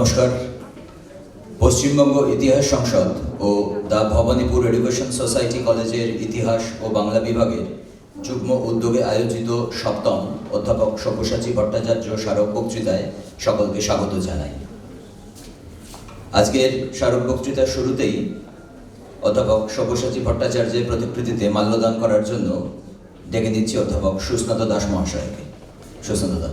নমস্কার। পশ্চিমবঙ্গ ইতিহাস সংসদ ও দ্য ভবানীপুর এডুকেশন সোসাইটি কলেজের ইতিহাস ও বাংলা বিভাগের যুগ্ম উদ্যোগে আয়োজিত সপ্তম অধ্যাপক সব্যসাচী ভট্টাচার্য স্মারক বক্তৃতায় সকলকে স্বাগত জানাই। আজকের স্মারক বক্তৃতার শুরুতেই অধ্যাপক সব্যসাচী ভট্টাচার্যের প্রতিকৃতিতে মাল্যদান করার জন্য ডেকে নিচ্ছি অধ্যাপক সুস্নাত দাস মহাশয়কে। সুস্নাত দা।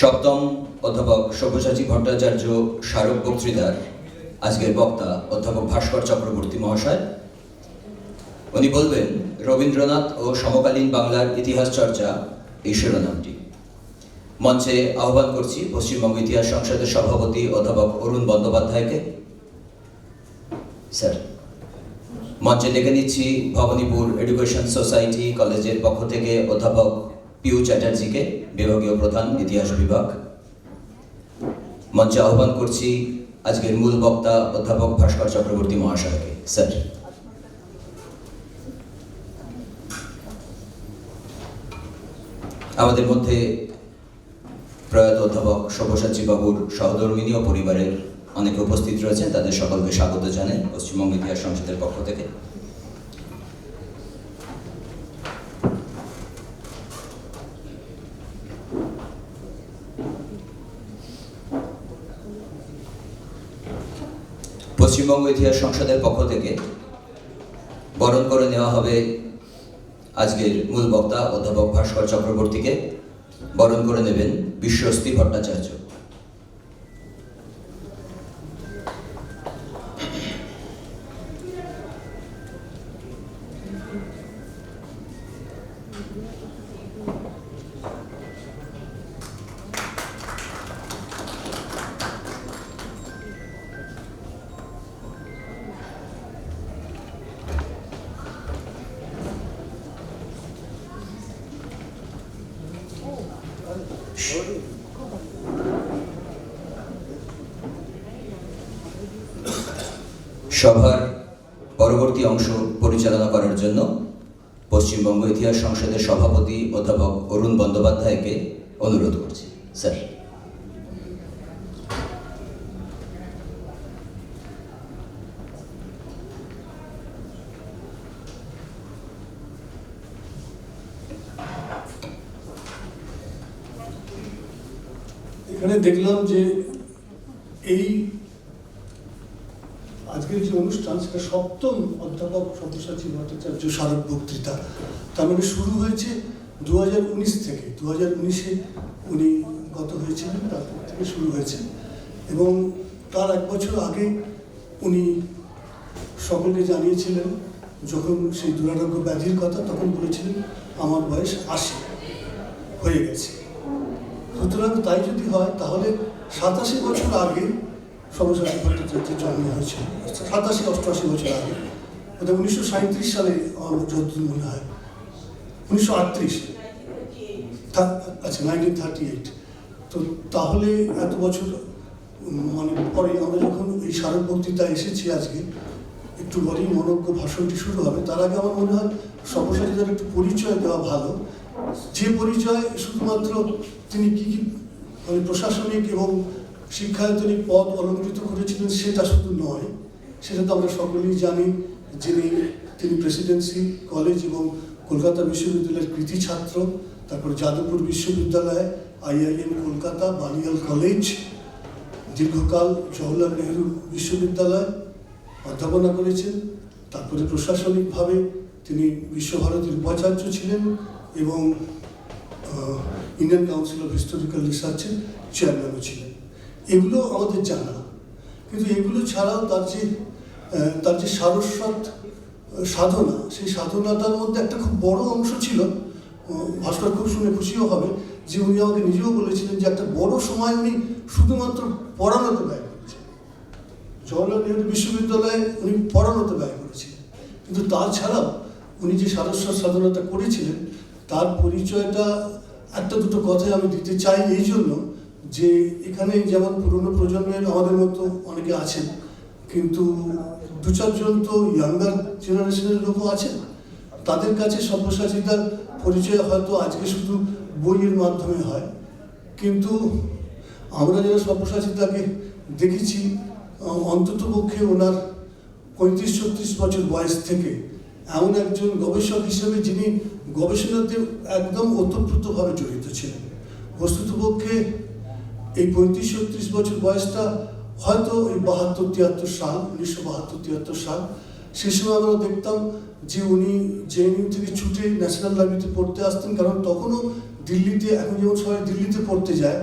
সপ্তম অধ্যাপক সব্যসাচী ভট্টাচার্য স্মারক বক্তৃতার আজকের বক্তা অধ্যাপক ভাস্কর চক্রবর্তী মহাশয়। উনি বলবেন রবীন্দ্রনাথ ও সমকালীন বাংলার ইতিহাস চর্চা এই শিরোনামটি। মঞ্চে আহ্বান করছি পশ্চিমবঙ্গ ইতিহাস সংসদের সভাপতি অধ্যাপক অরুণ বন্দ্যোপাধ্যায়কে। স্যার, মঞ্চে ডেকে নিচ্ছি ভবানীপুর এডুকেশন সোসাইটি কলেজের পক্ষ থেকে অধ্যাপক পিউ চ্যাটার্জিকে, বিভাগীয় প্রধান ইতিহাস বিভাগ। মঞ্চে আহ্বান করছি আজকের মূল বক্তা অধ্যাপক ভাস্কর চক্রবর্তী মহাশয়কে। স্যার, আমাদের মধ্যে প্রয়াত অধ্যাপক সব্যসাচী বাবুর সহধর্মিনী ও পরিবারের অনেকে উপস্থিত রয়েছেন, তাদের সকলকে স্বাগত জানাই পশ্চিমবঙ্গ ইতিহাস সংসদের পক্ষ থেকে। পশ্চিমবঙ্গ ইতিহাস সংসদের পক্ষ থেকে বরণ করে নেওয়া হবে আজকের মূল বক্তা অধ্যাপক ভাস্কর চক্রবর্তীকে। বরণ করে নেবেন বিশ্বস্তি ভট্টাচার্য। সভার পরবর্তী অংশ পরিচালনা করার জন্য পশ্চিমবঙ্গ ইতিহাস সংসদের সভাপতি অধ্যাপক অরুণ বন্দ্যোপাধ্যায়কে অনুরোধ করছি। স্যার। এখানে দেখলাম যে এই আজকের যে অনুষ্ঠান সেটা সপ্তম অধ্যাপক সব্যসাচী ভট্টাচার্য স্মারক বক্তৃতা। তার মানে শুরু হয়েছে 2019 থেকে। 2019-এ উনি গত হয়েছিলেন, তারপর থেকে শুরু হয়েছে। এবং তার এক বছর আগে উনি সকলকে জানিয়েছিলেন, যখন সেই দুরারোগ্য ব্যাধির কথা, তখন বলেছিলেন আমার বয়স 80 হয়ে গেছে। সুতরাং তাই যদি হয় তাহলে 87 বছর আগে সব্যসাচী ভট্টাচার্যের জন্ম হয়েছিল। 87-88 বছর আগে, ওটা 1937 সালে যতদূর মনে হয়, 1938, আচ্ছা 1938। তো তাহলে এত বছর মানে পরে আমরা যখন এই স্মারক বক্তৃতা এসেছি আজকে, একটু পরেই মনোজ্ঞ ভাষণটি শুরু হবে। তার আগে আমার মনে হয় সব্যসাচীদের একটু পরিচয় দেওয়া ভালো। যে পরিচয় শুধুমাত্র তিনি কী কী মানে প্রশাসনিক এবং শিক্ষায়তনিক পদ অলঙ্কৃত করেছিলেন সেটা শুধু নয়, সেটা তো আমরা সকলেই জানি। তিনি প্রেসিডেন্সি কলেজ এবং কলকাতা বিশ্ববিদ্যালয়ের কৃতি ছাত্র, তারপর যাদবপুর বিশ্ববিদ্যালয়, IIM কলকাতা, বালিয়াল কলেজ, দীর্ঘকাল জওহরলাল নেহরু বিশ্ববিদ্যালয় অধ্যাপনা করেছেন। তারপরে প্রশাসনিকভাবে তিনি বিশ্বভারতীর উপাচার্য ছিলেন এবং ইন্ডিয়ান কাউন্সিল অফ হিস্টোরিক্যাল রিসার্চের চেয়ারম্যানও ছিলেন। এগুলো আমাদের জানা, কিন্তু এগুলো ছাড়াও তার যে সারস্বত সাধনা, সেই সাধনাটার মধ্যে একটা খুব বড় অংশ ছিল, ভাস্কর খুব শুনে খুশিও হবে, যে উনি আমাকে নিজেও বলেছিলেন যে একটা বড় সময় উনি শুধুমাত্র পড়ানোতে ব্যয় করেছেন। জওহরলাল নেহরু বিশ্ববিদ্যালয়ে উনি পড়ানোতে ব্যয় করেছিলেন, কিন্তু তাছাড়াও উনি যে সারস্বত সাধনাটা করেছিলেন তার পরিচয়টা একটা দুটো কথাই আমি দিতে চাই এই জন্য যে এখানে যেমন পুরনো প্রজন্মের আমাদের মতো অনেকে আছেন, কিন্তু দু চারজন তো ইয়াঙ্গার জেনারেশনের লোকও আছেন। তাদের কাছে সব্যসাচীদার পরিচয় হয়তো আজকে শুধু বইয়ের মাধ্যমে হয়, কিন্তু আমরা যারা সব্যসাচীদাকে দেখেছি অন্তত পক্ষে ওনার 35-36 বছর বয়স থেকে এমন একজন গবেষক হিসেবে যিনি গবেষণাতে একদম ওতপ্রোতভাবে জড়িত ছিলেন। বস্তুতপক্ষে এই 35-36 বছর বয়সটা হয়তো এই 72-73 সাল, 1972-73 সাল, সে সময় আমরা দেখতাম যে উনি জেএনইউ থেকে ছুটে ন্যাশনাল লাইব্রেরিতে পড়তে আসতেন, কারণ তখনও দিল্লিতে, এখন যেমন সবাই দিল্লিতে পড়তে যায়,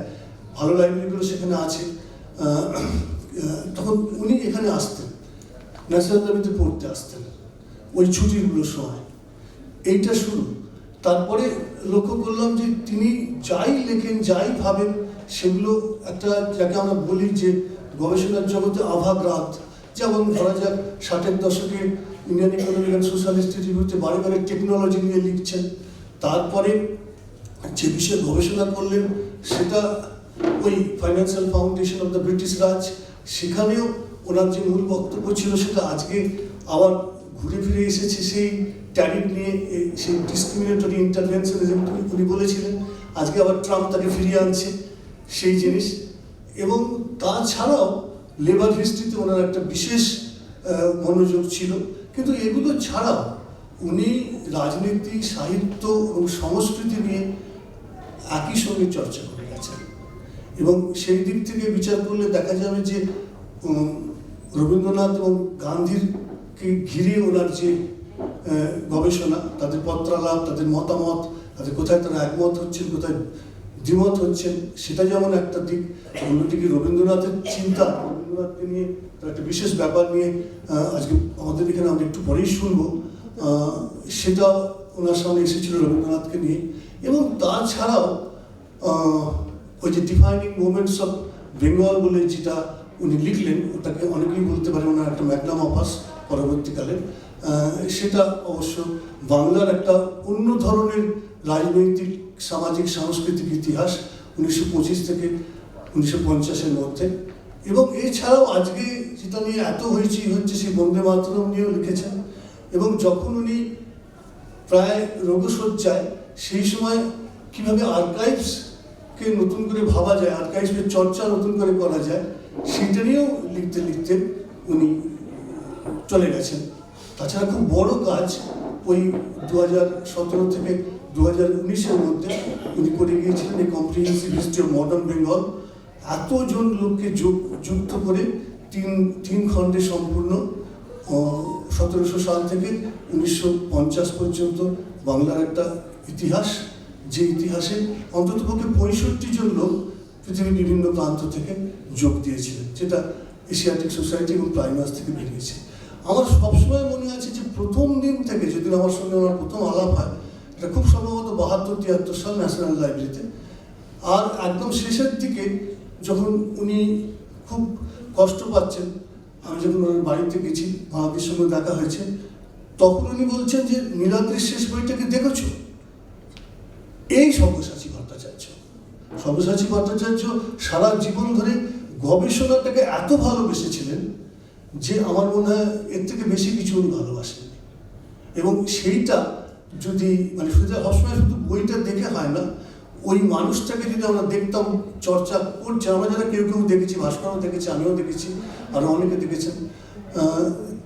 ভালো লাইব্রেরিগুলো সেখানে আছে, তখন উনি এখানে আসতেন, ন্যাশনাল লাইব্রেরিতে পড়তে আসতেন ওই ছুটিগুলোর সময়। এইটা শুরু। তারপরে লক্ষ্য করলাম যে তিনি যাই লেখেন, যাই ভাবেন, সেগুলো একটা, যাকে আমরা বলি যে গবেষণার জগতে আভাগ্রাত। যেমন ধরা যাক 60-এর দশকে ইন্ডিয়ান ইকোনমিক অ্যান্ড সোশ্যাল ইনস্টিটিউটে বারে বারে টেকনোলজি নিয়ে লিখছেন। তারপরে যে বিষয়ে গবেষণা করলেন সেটা ওই financial foundation of the British Raj, সেখানেও ওনার যে মূল বক্তব্য ছিল সেটা আজকে আবার ঘুরে ফিরে এসেছে সেই ট্যারিফ নিয়ে, সেই ডিসক্রিমিনেটরি ইন্টারভেনশনিজম উনি বলেছিলেন, আজকে আবার ট্রাম্প তাকে ফিরিয়ে আনছে সেই জিনিস। এবং তাছাড়াও লেবার হিস্ট্রিতে ওনার একটা বিশেষ মনোযোগ ছিল। কিন্তু এগুলো ছাড়াও উনি রাজনীতি, সাহিত্য এবং সংস্কৃতি নিয়ে একই সঙ্গে চর্চা করে গেছেন। এবং সেই দিক থেকে বিচার করলে দেখা যাবে যে রবীন্দ্রনাথ এবং গান্ধীকে ঘিরে ওনার যে গবেষণা, তাদের পত্রালাপ, তাদের মতামত, তাদের কোথায় তারা একমত হচ্ছেন, কোথায় দ্বিমত হচ্ছেন, সেটা যেমন একটা দিক। অন্যদিকে রবীন্দ্রনাথের চিন্তা, রবীন্দ্রনাথকে নিয়ে তার একটা বিশেষ ব্যাপার নিয়ে আজকে আমাদের এখানে আমরা একটু পরেই শুনবো, সেটা ওনার সামনে এসেছিল রবীন্দ্রনাথকে নিয়ে। এবং তাছাড়াও ওই যে ডিফাইনিং মোমেন্টস অফ বেঙ্গল বলে যেটা উনি লিখলেন, ওটাকে অনেকেই বলতে পারে ওনার একটা ম্যাগনাম অপাস পরবর্তীকালে, সেটা অবশ্য বাংলার একটা অন্য ধরনের রাজনৈতিক, সামাজিক, সাংস্কৃতিক ইতিহাস 1925 থেকে 1950-এর মধ্যে। এবং এছাড়াও আজকে যেটা নিয়ে এত হয়েছে সেই বন্দে মাতরম নিয়েও লিখেছেন। এবং যখন উনি প্রায় রোগশয্যায়, সেই সময় কীভাবে আর্কাইভসকে নতুন করে ভাবা যায়, আর্কাইভসের চর্চা নতুন করে করা যায়, সেইটা নিয়েও লিখতে লিখতে উনি চলে গেছেন। তাছাড়া খুব বড় কাজ ওই 2017 থেকে 2019-এর মধ্যে উনি করে গিয়েছিলেন এই comprehensive history of modern Bengal. এতজন লোককে যুক্ত করে তিন খণ্ডে সম্পূর্ণ 1700 সাল থেকে 1950 পর্যন্ত বাংলার একটা ইতিহাস, যে ইতিহাসে অন্ততপক্ষে 65 জন লোক পৃথিবীর বিভিন্ন প্রান্ত থেকে যোগ দিয়েছিলেন, যেটা এশিয়াটিক সোসাইটি এবং প্রাইমাস থেকে বেরিয়েছে। আমার সবসময় মনে আছে যে প্রথম দিন থেকে, যেদিন আমার সঙ্গে আমার প্রথম আলাপ হয়, এটা খুব সম্ভবত 72-73 সাল ন্যাশনাল লাইব্রেরিতে। আর একদম শেষের দিকে যখন উনি খুব কষ্ট পাচ্ছেন, আমি যখন ওনার বাড়িতে গেছি, মহাবীর সঙ্গে দেখা হয়েছে, তখন উনি বলছেন যে নীলাদ্রির শেষ বইটাকে দেখেছ? এই সব্যসাচী ভট্টাচার্য সারা জীবন ধরে গবেষণাটাকে এত ভালোবেসেছিলেন যে আমার মনে হয় এর থেকে বেশি কিছু উনি ভালোবাসেন। এবং সেইটা যদি মানে সবসময় শুধু বইটা দেখে হয় না, ওই মানুষটাকে যদি আমরা দেখতাম চর্চা করছে, আমরা যারা কেউ দেখেছি, ভাস্করও দেখেছি, আমিও দেখেছি, আরও অনেকে দেখেছেন,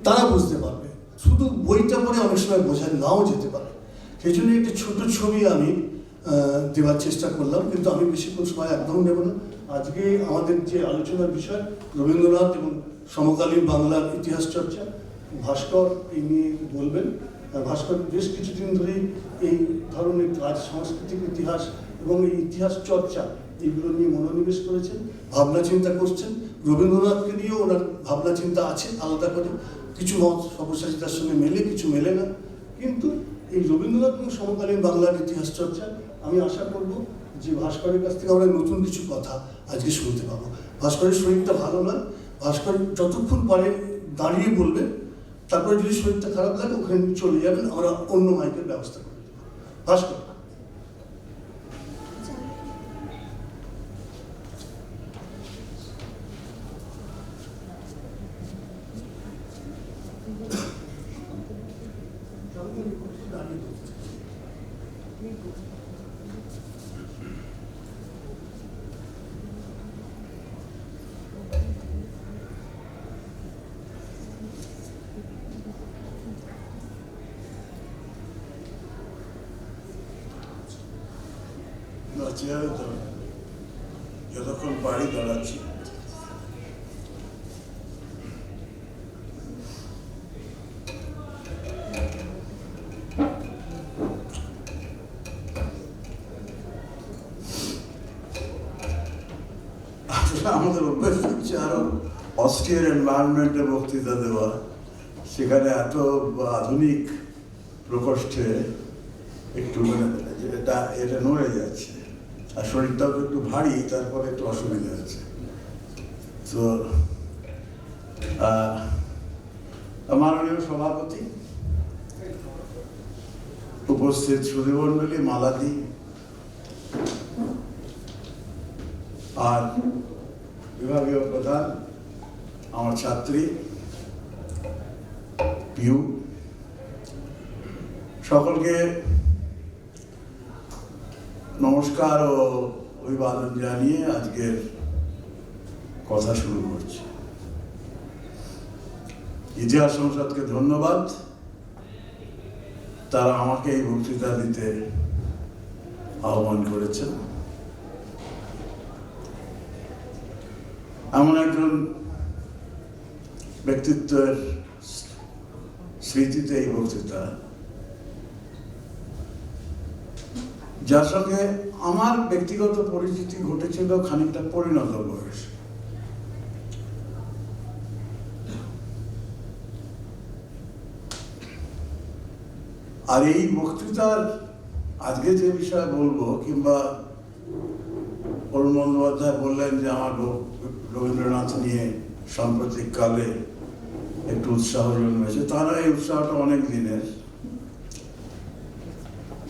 তারা বুঝতে পারবে। শুধু বইটা পড়ে অনেক সময় বোঝা নাও যেতে পারে। সেই জন্য একটি ছোট ছবি আমি দেওয়ার চেষ্টা করলাম, কিন্তু আমি বেশিক্ষণ সময় একদম নেব না। আজকে আমাদের যে আলোচনার বিষয় রবীন্দ্রনাথ এবং সমকালীন বাংলার ইতিহাস চর্চা, ভাস্কর এই নিয়ে বলবেন। ভাস্কর বেশ কিছুদিন ধরেই এই ধরনের কাজ, সাংস্কৃতিক ইতিহাস এবং এই ইতিহাস চর্চা, এইগুলো নিয়ে মনোনিবেশ করেছেন, ভাবনা চিন্তা করছেন। রবীন্দ্রনাথকে নিয়েও ওনার ভাবনা চিন্তা আছে আলাদা করে, কিছু মত সব্যসাচীদার সঙ্গে মেলে, কিছু মেলে না। কিন্তু এই রবীন্দ্রনাথ এবং সমকালীন বাংলার ইতিহাস চর্চা আমি আশা করব যে ভাস্করের কাছ থেকে আমরা নতুন কিছু কথা আজকে শুনতে পাবো। ভাস্করের শরীরটা ভালো নয়, ভাস্কর যতক্ষণ পারে দাঁড়িয়ে বলবেন, তারপরে যদি শরীরটা খারাপ লাগে ওখানে চলে যাবেন, আমরা অন্য মাইকের ব্যবস্থা করে দেবো। ভাস্কর। চেয়ারে তো যতক্ষণ বাড়ি দাঁড়াচ্ছি। আমাদের অভ্যেস হচ্ছে আরো অস্ট্রিয়ার এনভায়রনমেন্টে বক্তৃতা দেওয়া, সেখানে এত আধুনিক প্রকোষ্ঠে একটু মানে এটা নড়ে যাচ্ছে, আর শরীরটাও একটু ভারী, তারপরে একটু অসুবিধা হচ্ছে। তো মাননীয় সভাপতি, উপস্থিত সুধীমণ্ডলী, মালাদি, আর বিভাগীয় প্রধান, আমার ছাত্রী পিউ, সকলকে নমস্কার ও অভিবাদন জানিয়ে আজকের কথা শুরু করছি। ইতিহাস সংসদকে ধন্যবাদ, তারা আমাকে এই বক্তৃতা দিতে আহ্বান করেছেন। এমন একজন ব্যক্তিত্বের স্মৃতিতে এই বক্তৃতা, যার সঙ্গে আমার ব্যক্তিগত পরিচিতি ঘটেছিল খানিকটা পরিণত বয়স। আর এই বক্তৃতার আজকে যে বিষয় বলবো, কিংবা অরুণ বন্দ্যোপাধ্যায় বললেন যে আমার রবীন্দ্রনাথ নিয়ে সাম্প্রতিককালে একটু উৎসাহ জন্মেছে, তারা এই উৎসাহটা অনেক দিনের,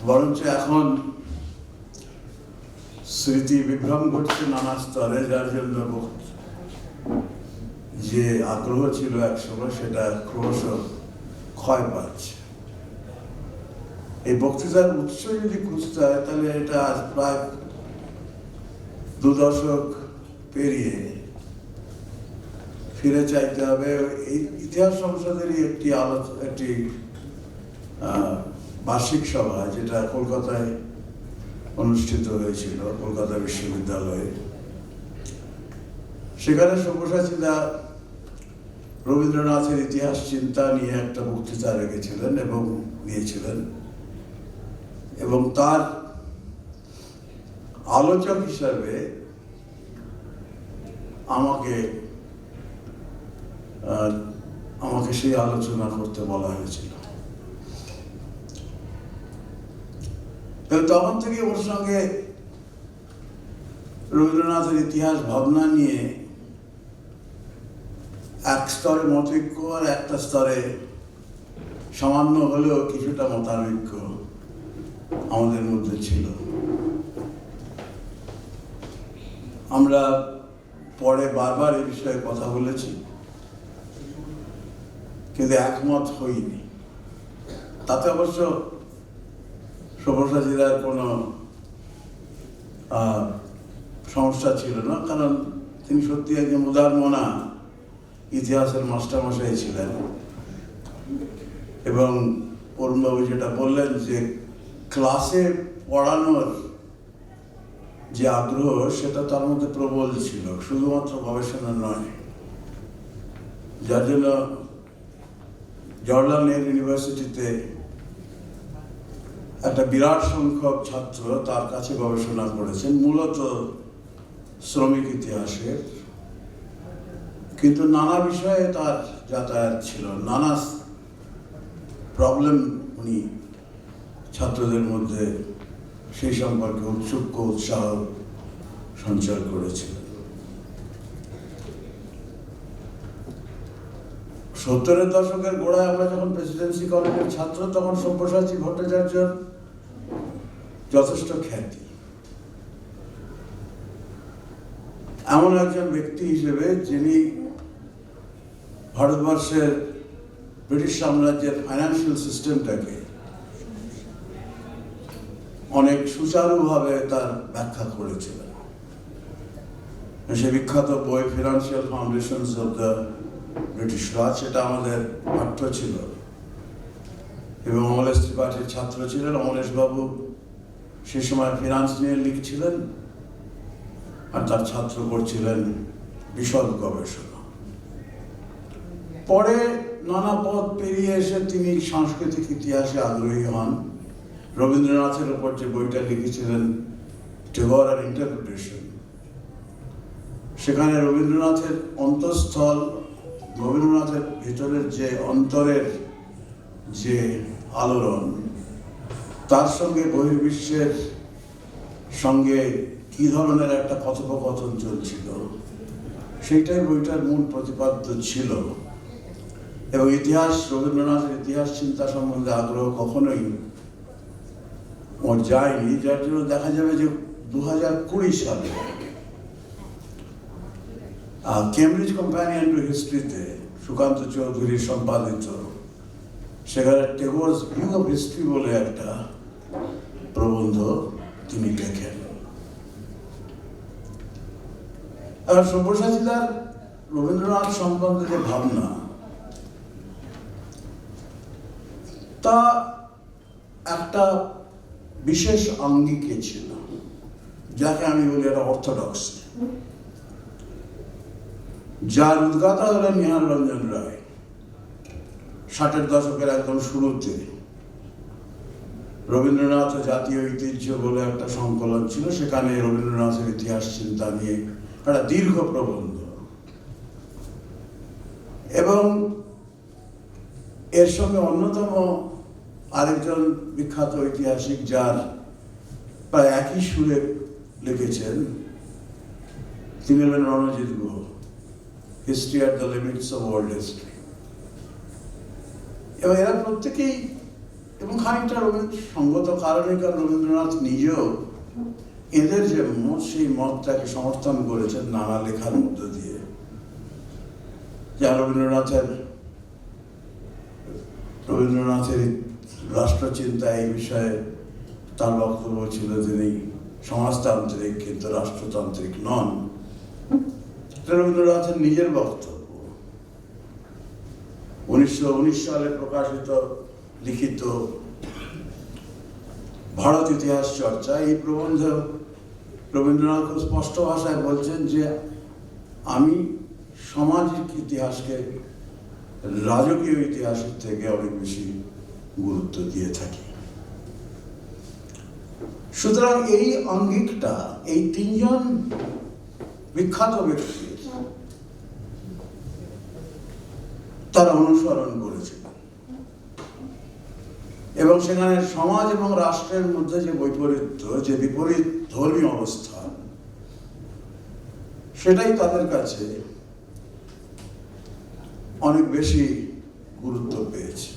বরঞ্চ এখন স্মৃতি বিভ্রম ঘটছে নানা স্তরে, যার জন্য যে আগ্রহ ছিল একসময় সেটা ক্রমশ ক্ষয় পাচ্ছে। এই বক্তৃতার উৎস যদি খুঁজতে হয় তাহলে এটা আজ প্রায় 2 দশক পেরিয়ে ফিরে চাইতে হবে এই ইতিহাস সংসদেরই একটি বার্ষিক সভা, যেটা কলকাতায় অনুষ্ঠিত হয়েছিল, কলকাতা বিশ্ববিদ্যালয়ে। সেখানে সব্যসাচীদা রবীন্দ্রনাথের ইতিহাস চিন্তা নিয়ে একটা বক্তৃতা রেখেছিলেন এবং দিয়েছিলেন, এবং তার আলোচক হিসাবে আমাকে সেই আলোচনা করতে বলা হয়েছিল। তখন থেকে ওর সঙ্গে রবীন্দ্রনাথের ইতিহাস ভাবনা নিয়ে এক স্তরে মতৈক্য আর একটা স্তরে সামান্য হলেও কিছুটা মতানৈক্য আমাদের মধ্যে ছিল। আমরা পরে বারবার এই বিষয়ে কথা বলেছি, কিন্তু একমত হইনি। তাতে অবশ্য সব্যসাচীদার কোনো সমস্যা ছিল না, কারণ তিনি সত্যি একজন উদারমনা ইতিহাসের মাস্টারমশাই ছিলেন। এবং অরুণবাবু যেটা বললেন যে ক্লাসে পড়ানোর যে আগ্রহ সেটা তার মধ্যে প্রবল ছিল, শুধুমাত্র গবেষণা নয়। যার জন্য জওহরলাল নেহরু ইউনিভার্সিটিতে একটা বিরাট সংখ্যক ছাত্র তার কাছে গবেষণা করেছেন, মূলত শ্রমিক ইতিহাসের, কিন্তু নানা বিষয়ে তার যাতায়াত ছিল, নানা প্রবলেম উনি ছাত্রদের মধ্যে সেই সম্পর্কে উৎসুক উৎসাহ সঞ্চার করেছিলেন। 70-এর দশকের গোড়ায় আমরা যখন প্রেসিডেন্সি কলেজের ছাত্র, তখন সব্যসাচী ভট্টাচার্যের যথেষ্ট খ্যাতি। এমন একজন ব্যক্তি হিসেবে যিনি ভারতবর্ষের ব্রিটিশ সাম্রাজ্যের ফাইন্যান্সিয়াল সিস্টেমটাকে অনেক সুচারুভাবে তার ব্যাখ্যা করেছিলেন। সে বিখ্যাত বই financial foundations of the British Raj, সেটা আমাদের পাঠ্য ছিল এবং অমলেশ ত্রিপাঠীর ছাত্র ছিলেন। অমলেশ বাবু সে সময় ফিনান্স নিয়ে লিখছিলেন আর তার ছাত্র করছিলেন বিশদ গবেষণা। পরে নানা পথ পেরিয়ে এসে তিনি সাংস্কৃতিক ইতিহাসে আগ্রহী হন। রবীন্দ্রনাথের উপর যে বইটা লিখেছিলেন টেগর আর ইন্টারপ্রিটেশন, সেখানে রবীন্দ্রনাথের অন্তঃস্থল, রবীন্দ্রনাথের ভিতরের যে অন্তরের যে আলোড়ন, তার সঙ্গে বহির্বিশ্বের সঙ্গে কি ধরনের একটা কথোপকথন চলছিল, সেইটাই বইটার মূল প্রতিপাদ্য ছিল। এবং ইতিহাস, রবীন্দ্রনাথের ইতিহাস চিন্তা সম্বন্ধে আগ্রহ কখনোই ওর যায়নি, যার জন্য দেখা যাবে যে 2020 সালে কেমব্রিজ কম্প্যানিয়ন টু হিস্ট্রিতে সুকান্ত চৌধুরী সম্পাদিত সেখানে টেগোরস ভিউ অফ হিস্ট্রি বলে একটা প্রবন্ধ তিনি লেখেন। আর সব্যসাচীদার রবীন্দ্রনাথ সম্বন্ধে যে ভাবনা, তা একটা বিশেষ আঙ্গিকে ছিল, যাকে আমি বলি একটা অর্থোডক্স, যার উদ্গাতা হলেন নিহার রঞ্জন রায় 60-এর দশকের একদম শুরুতে। রবীন্দ্রনাথ জাতীয় ঐতিহ্য বলে একটা সংকলন ছিল, সেখানে রবীন্দ্রনাথের ইতিহাস চিন্তা নিয়ে একটা দীর্ঘ প্রবন্ধ। এবং এর সঙ্গে অন্যতম আরেকজন বিখ্যাত ঐতিহাসিক, যার প্রায় একই সুরে লিখেছেন, তিনি হলেন Ranajit Guha, history at the limits of world history. এবং এরা প্রত্যেকেই, এবং খানিকটা সঙ্গত কারণে, কারণ রবীন্দ্রনাথ নিজেও এদের যে মত, সেই মতটাকে সমর্থন করেছেন নানা লেখার মধ্য দিয়ে। যা রবীন্দ্রনাথের রাষ্ট্রচিন্তা এই বিষয়ে তার বক্তব্য ছিল, তিনি সমাজতান্ত্রিক কিন্তু রাষ্ট্রতান্ত্রিক নন। রবীন্দ্রনাথের নিজের বক্তব্য 1919 সালে প্রকাশিত লিখিত ভারত ইতিহাস চর্চা, এই প্রবন্ধ রবীন্দ্রনাথ খুব স্পষ্ট ভাষায় বলছেন যে আমি সামাজিক ইতিহাসকে রাজকীয় ইতিহাসের থেকে অনেক বেশি গুরুত্ব দিয়ে থাকি। সুতরাং এই আঙ্গিকটা এই তিনজন বিখ্যাত ব্যক্তি তারা অনুসরণ করেছিল, এবং সেখানে সমাজ এবং রাষ্ট্রের মধ্যে যে বৈপরীত্য, যে বিপরীত ধর্মীয় অবস্থান, সেটাই তাদের কাছে অনেক বেশি গুরুত্ব পেয়েছে।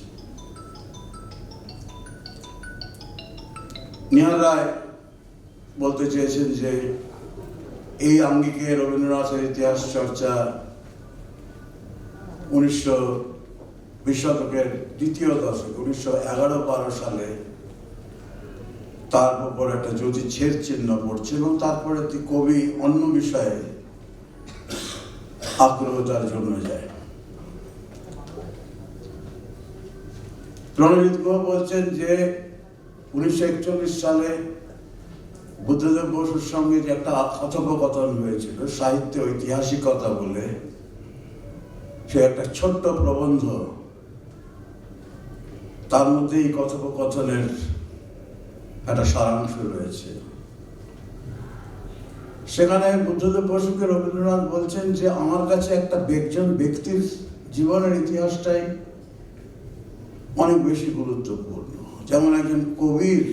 নিহার রায় বলতে চেয়েছেন যে এই আঙ্গিকে রবীন্দ্রনাথের ইতিহাস চর্চা 1920 শতকের দ্বিতীয় দশক 1911-12 সালে তার উপর একটা জ্যোতিচ্ছেদ চিহ্ন পড়ছে, এবং তারপরে কবি অন্য বিষয়ে আগ্রহ তার জন্য যায়। রণজিৎ গুহ বলছেন যে 1941 সালে বুদ্ধদেব বসুর সঙ্গে যে একটা কথোপকথন হয়েছিল সাহিত্যে ঐতিহাসিকতা বলে, সে একটা ছোট্ট প্রবন্ধ, তার মধ্যে এই কথোপকথনের একটা সারাংশ রয়েছে। সেখানে বুদ্ধদেব বসুকে রবীন্দ্রনাথ বলছেন যে আমার কাছে একজন ব্যক্তির জীবনের ইতিহাসটাই অনেক বেশি গুরুত্বপূর্ণ, যেমন একজন কবির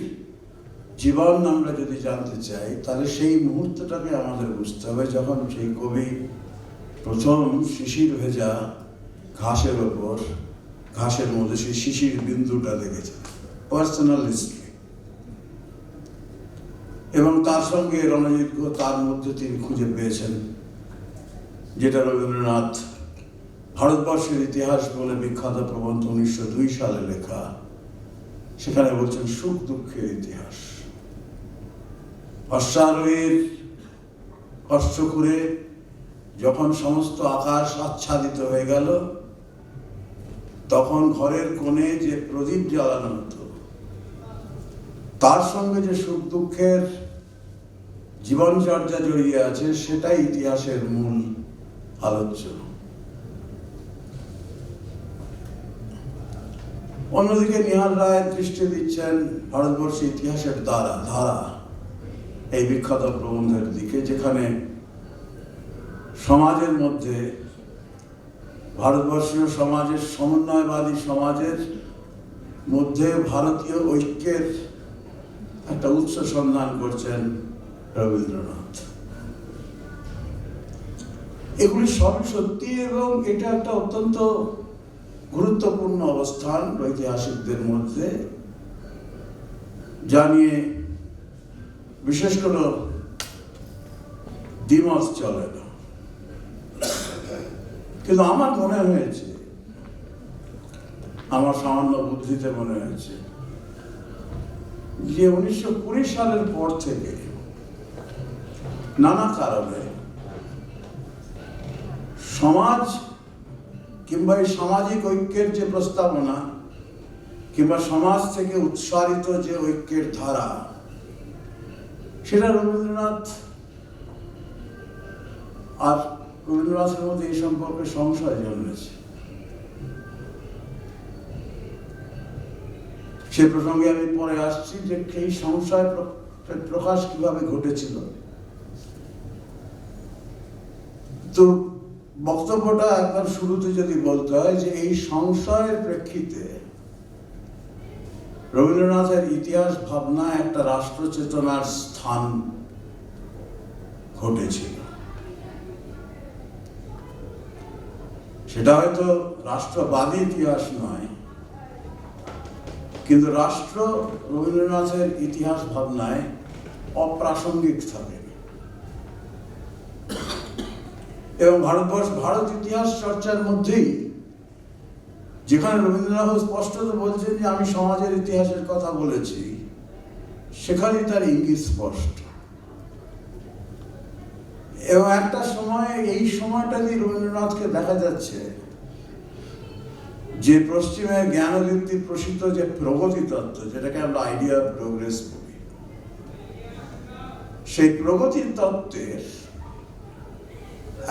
জীবন আমরা যদি জানতে চাই, তাহলে সেই মুহূর্তটাকে আমাদের বুঝতে হবে যখন সেই কবি প্রথম শিশির ভেজা ঘাসের ওপর, ঘাসের মধ্যে সেই শিশির বিন্দুটা দেখেছেন। Personal history. এবং তার সঙ্গে রণজিৎ গুহ তার মধ্যে তিনি খুঁজে পেয়েছেন যেটা রবীন্দ্রনাথ ভারতবর্ষের ইতিহাস বলে বিখ্যাত প্রবন্ধ 1902 সালে লেখা, সেখানে বলছেন সুখ দুঃখের ইতিহাস। অশ্বারোহীর কষ্ট করে যখন সমস্ত আকাশ আচ্ছাদিত হয়ে গেল, তখন ঘরের কোণে যে প্রদীপ জ্বালানো হতো, তার সঙ্গে যে সুখ দুঃখের জীবনচর্যা জড়িয়ে আছে, সেটাই ইতিহাসের মূল আলোচ্য। অন্যদিকে নিহার রায় দৃষ্টি দিচ্ছেন ভারতবর্ষের ইতিহাসের ধারা এই বিখ্যাত প্রবন্ধের দিকে, যেখানে সমাজের মধ্যে, ভারতবর্ষীয় সমাজের, সমন্বয়বাদী সমাজের মধ্যে ভারতীয় ঐক্যের একটা উৎস সন্ধান করছেন রবীন্দ্রনাথ। এগুলি সবই সত্যি এবং এটা একটা অত্যন্ত গুরুত্বপূর্ণ অবস্থান ঐতিহাসিকদের মধ্যে, যা নিয়ে বিশেষ কোনো দ্বিমত চলে না। কিন্তু আমার মনে হয়েছে, আমার সামান্য বুদ্ধিতে মনে হয়েছে যে 1920 সালের পর থেকে নানা কারণে সমাজ কিংবা এই সামাজিক ঐক্যের যে প্রস্তাবনা কিংবা সমাজ থেকে উৎসারিত যে ঐক্যের ধারা, সেটা রবীন্দ্রনাথ আর রবীন্দ্রনাথের মধ্যে এই সম্পর্কে সংশয় জন্মেছে। সে প্রসঙ্গে আমি পরে আসছি যে সেই সংশয় প্রকাশ কিভাবে ঘটেছিল। তো বক্তব্যটা একবার শুরুতে যদি বলতে হয় যে এই সংশয়ের প্রেক্ষিতে রবীন্দ্রনাথের ইতিহাস ভাবনায় একটা রাষ্ট্র চেতনার স্থান ঘটেছিল। সেটা হয়তো রাষ্ট্রবাদী ইতিহাস নয়, কিন্তু রাষ্ট্র রবীন্দ্রনাথের ইতিহাস ভাবনায় অপ্রাসঙ্গিক থাকে এবং ভারত ইতিহাস চর্চার মধ্যেই, যেখানে রবীন্দ্রনাথ স্পষ্টত বলছেন যে আমি সমাজের ইতিহাসের কথা বলেছি, সেখানেই তার ইঙ্গিত স্পষ্ট। এবং একটা সময়, এই সময়টাতেই রবীন্দ্রনাথকে দেখা যাচ্ছে যে পশ্চিমের জ্ঞানভিত্তিক প্রসিদ্ধ যে প্রগতি তত্ত্ব, যেটাকে আমরা আইডিয়া অফ প্রোগ্রেস বলি, সেই প্রগতি তত্ত্বের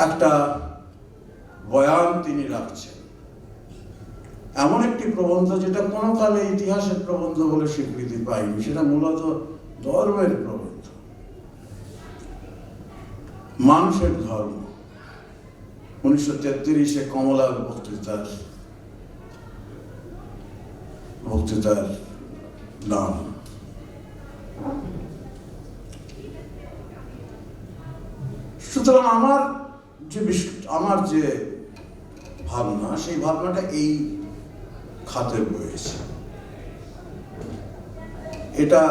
একটা বয়ান তিনি রাখছেন। এমন একটি প্রবন্ধ যেটা কোনো কালে ইতিহাসের প্রবন্ধ বলে স্বীকৃতি পায়নি, সেটা মূলত ধর্মের প্রবন্ধ, মানুষের ধর্ম। 1933-এ কমলার বক্তৃতার নাম। সুতরাং আমার যে ভাবনা, সেই ভাবনাটা এই খাতে বয়েছে। এটা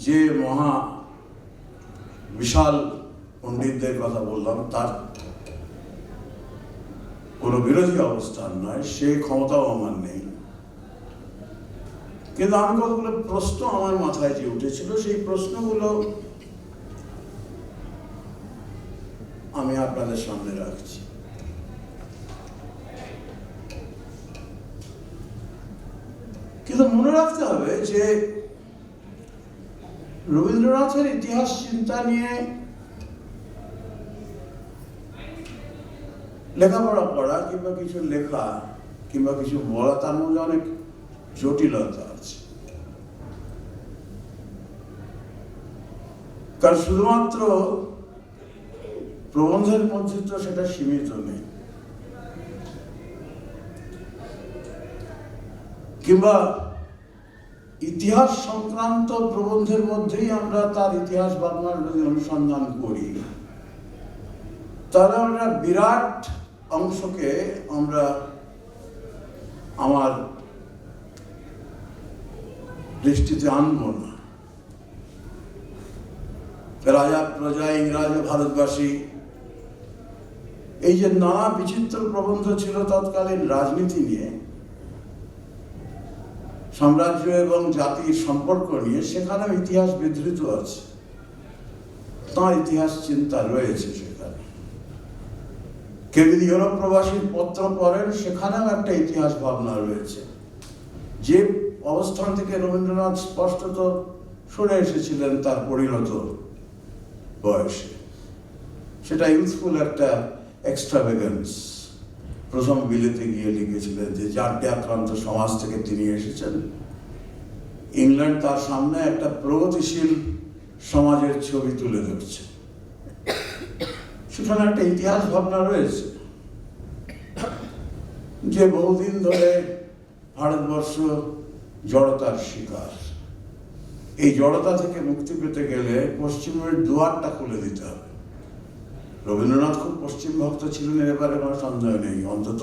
যে মহা বিশাল পণ্ডিতদের কথা বললাম, তার কোনো বিরোধী অবস্থান নয়, সে ক্ষমতাও আমার নেই। কিন্তু আমি কতগুলো প্রশ্ন আমার মাথায় যে উঠেছিল, সেই প্রশ্নগুলো আমি আপনাদের সামনে রাখছি। কিন্তু মনে রাখতে হবে যে রবীন্দ্রনাথের ইতিহাস চিন্তা নিয়ে লেখাপড়া করা কিংবা কিছু লেখা কিংবা কিছু বলা, তার মধ্যে অনেক জটিলতা আছে। কারণ শুধুমাত্র প্রবন্ধের মধ্যে তো সেটা সীমিত নেই, কিংবা ইতিহাস সংক্রান্ত প্রবন্ধের মধ্যেই আমরা তার ইতিহাস ভাবনার যদি অনুসন্ধান করি, তাহলে আমরা বিরাট অংশকে আমরা আমার দৃষ্টিতে আনবো না। রাজা প্রজা, ইংরাজ, ভারতবাসী, এই যে নানা বিচিত্র প্রবন্ধ ছিল তৎকালীন রাজনীতি নিয়ে, সাম্রাজ্য এবং জাতির সম্পর্ক নিয়ে, সেখানেও ইতিহাস বিধৃত আছে, তাঁর ইতিহাস চিন্তা রয়েছে সেখানে। কেউ যদি ইউরোপ প্রবাসীর পত্র পড়েন, সেখানেও একটা ইতিহাস ভাবনা রয়েছে, যে অবস্থান থেকে রবীন্দ্রনাথ স্পষ্টত সরে এসেছিলেন তার পরিণত বয়সে। সেটা ইউথফুল একটা এক্সট্রাভেগেন্স। প্রথম বিলেতে গিয়ে লিখেছিলেন যে জাড্ডে আক্রান্ত সমাজ থেকে তিনি এসেছেন, ইংল্যান্ড তার সামনে একটা প্রগতিশীল সমাজের ছবি তুলে ধরছে। সেখানে একটা ইতিহাস ভাবনা রয়েছে যে বহুদিন ধরে ভারতবর্ষ জড়তার শিকার। এই জড়তা থেকে মুক্তি পেতে গেলে পশ্চিমের দুয়ারটা খুলে দিতে হবে। রবীন্দ্রনাথ খুব পশ্চিম ভক্ত ছিলেন, এর ব্যাপারে কোনো সন্দেহ নেই, অন্তত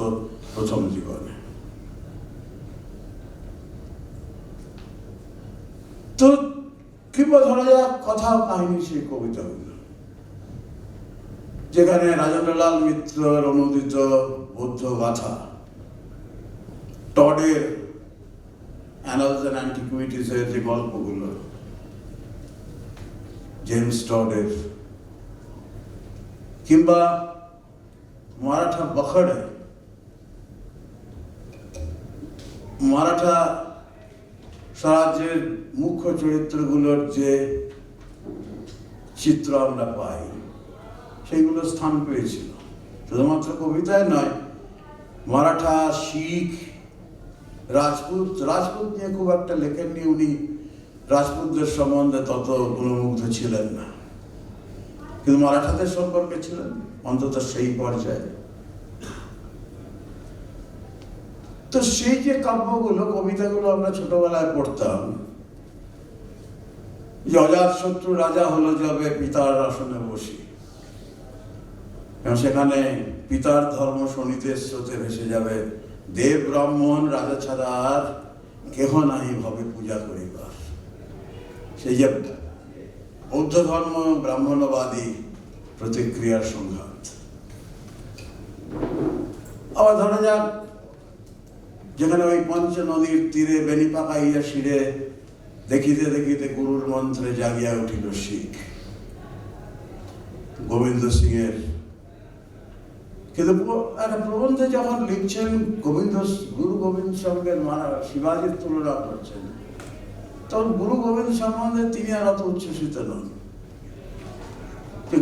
প্রথম জীবনে। তো কিংবা ধরা যাক কথা কাহিনী সেই কবিতাগুলো, যেখানে রাজেন্দ্রলাল মিত্রের অনুদিত বৌদ্ধ গাথা, টডের অ্যানালস অ্যান্ড অ্যান্টিকুইটিসের যে গল্পগুলো, জেমস টডের, কিংবা মারাঠা বখড়ে মারাঠা স্বরাজ্যের মুখ্য চরিত্রগুলোর যে চিত্র আমরা পাই, সেইগুলো স্থান পেয়েছিল শুধুমাত্র কবিতায় নয়। মারাঠা, শিখ, রাজপুত নিয়ে খুব একটা লেখেননি উনি, রাজপুতদের সম্বন্ধে তত গুণমুগ্ধ ছিলেন না, কিন্তু মারাঠাদের সম্পর্কে ছিলেন অন্তত সেই পর্যায়ে। তো সেই যে কাব্যগুলো, কবিতাগুলো আমরা ছোটবেলায় পড়তাম, যে অজাতশত্রু রাজা হলো যাবে পিতার আসনে বসি, এবং সেখানে পিতার ধর্ম শোনিতে স্রোতে ভেসে যাবে, দেব ব্রাহ্মণ রাজা ছাড়া আর কেহ নাহি ভবে পূজা করিবার। সেই যে বৌদ্ধ ধর্ম ব্রাহ্মণবাদী প্রতিক্রিয়ার সংঘাত। আবার ধরা যাক যেখানে ওই পঞ্চ নদীর তীরে বেনি পাকাইয়া শিরে দেখিতে দেখিতে গুরুর মন্ত্রে জাগিয়া উঠিল শিখ, গোবিন্দ সিং এর। কিন্তু একটা প্রবন্ধে যখন লিখছেন গুরু গোবিন্দ সঙ্গে শিবাজির তুলনা করছেন, তখন গুরু গোবিন্দ সম্বন্ধে তিনি আর অত উচ্ছ্বসিত নন।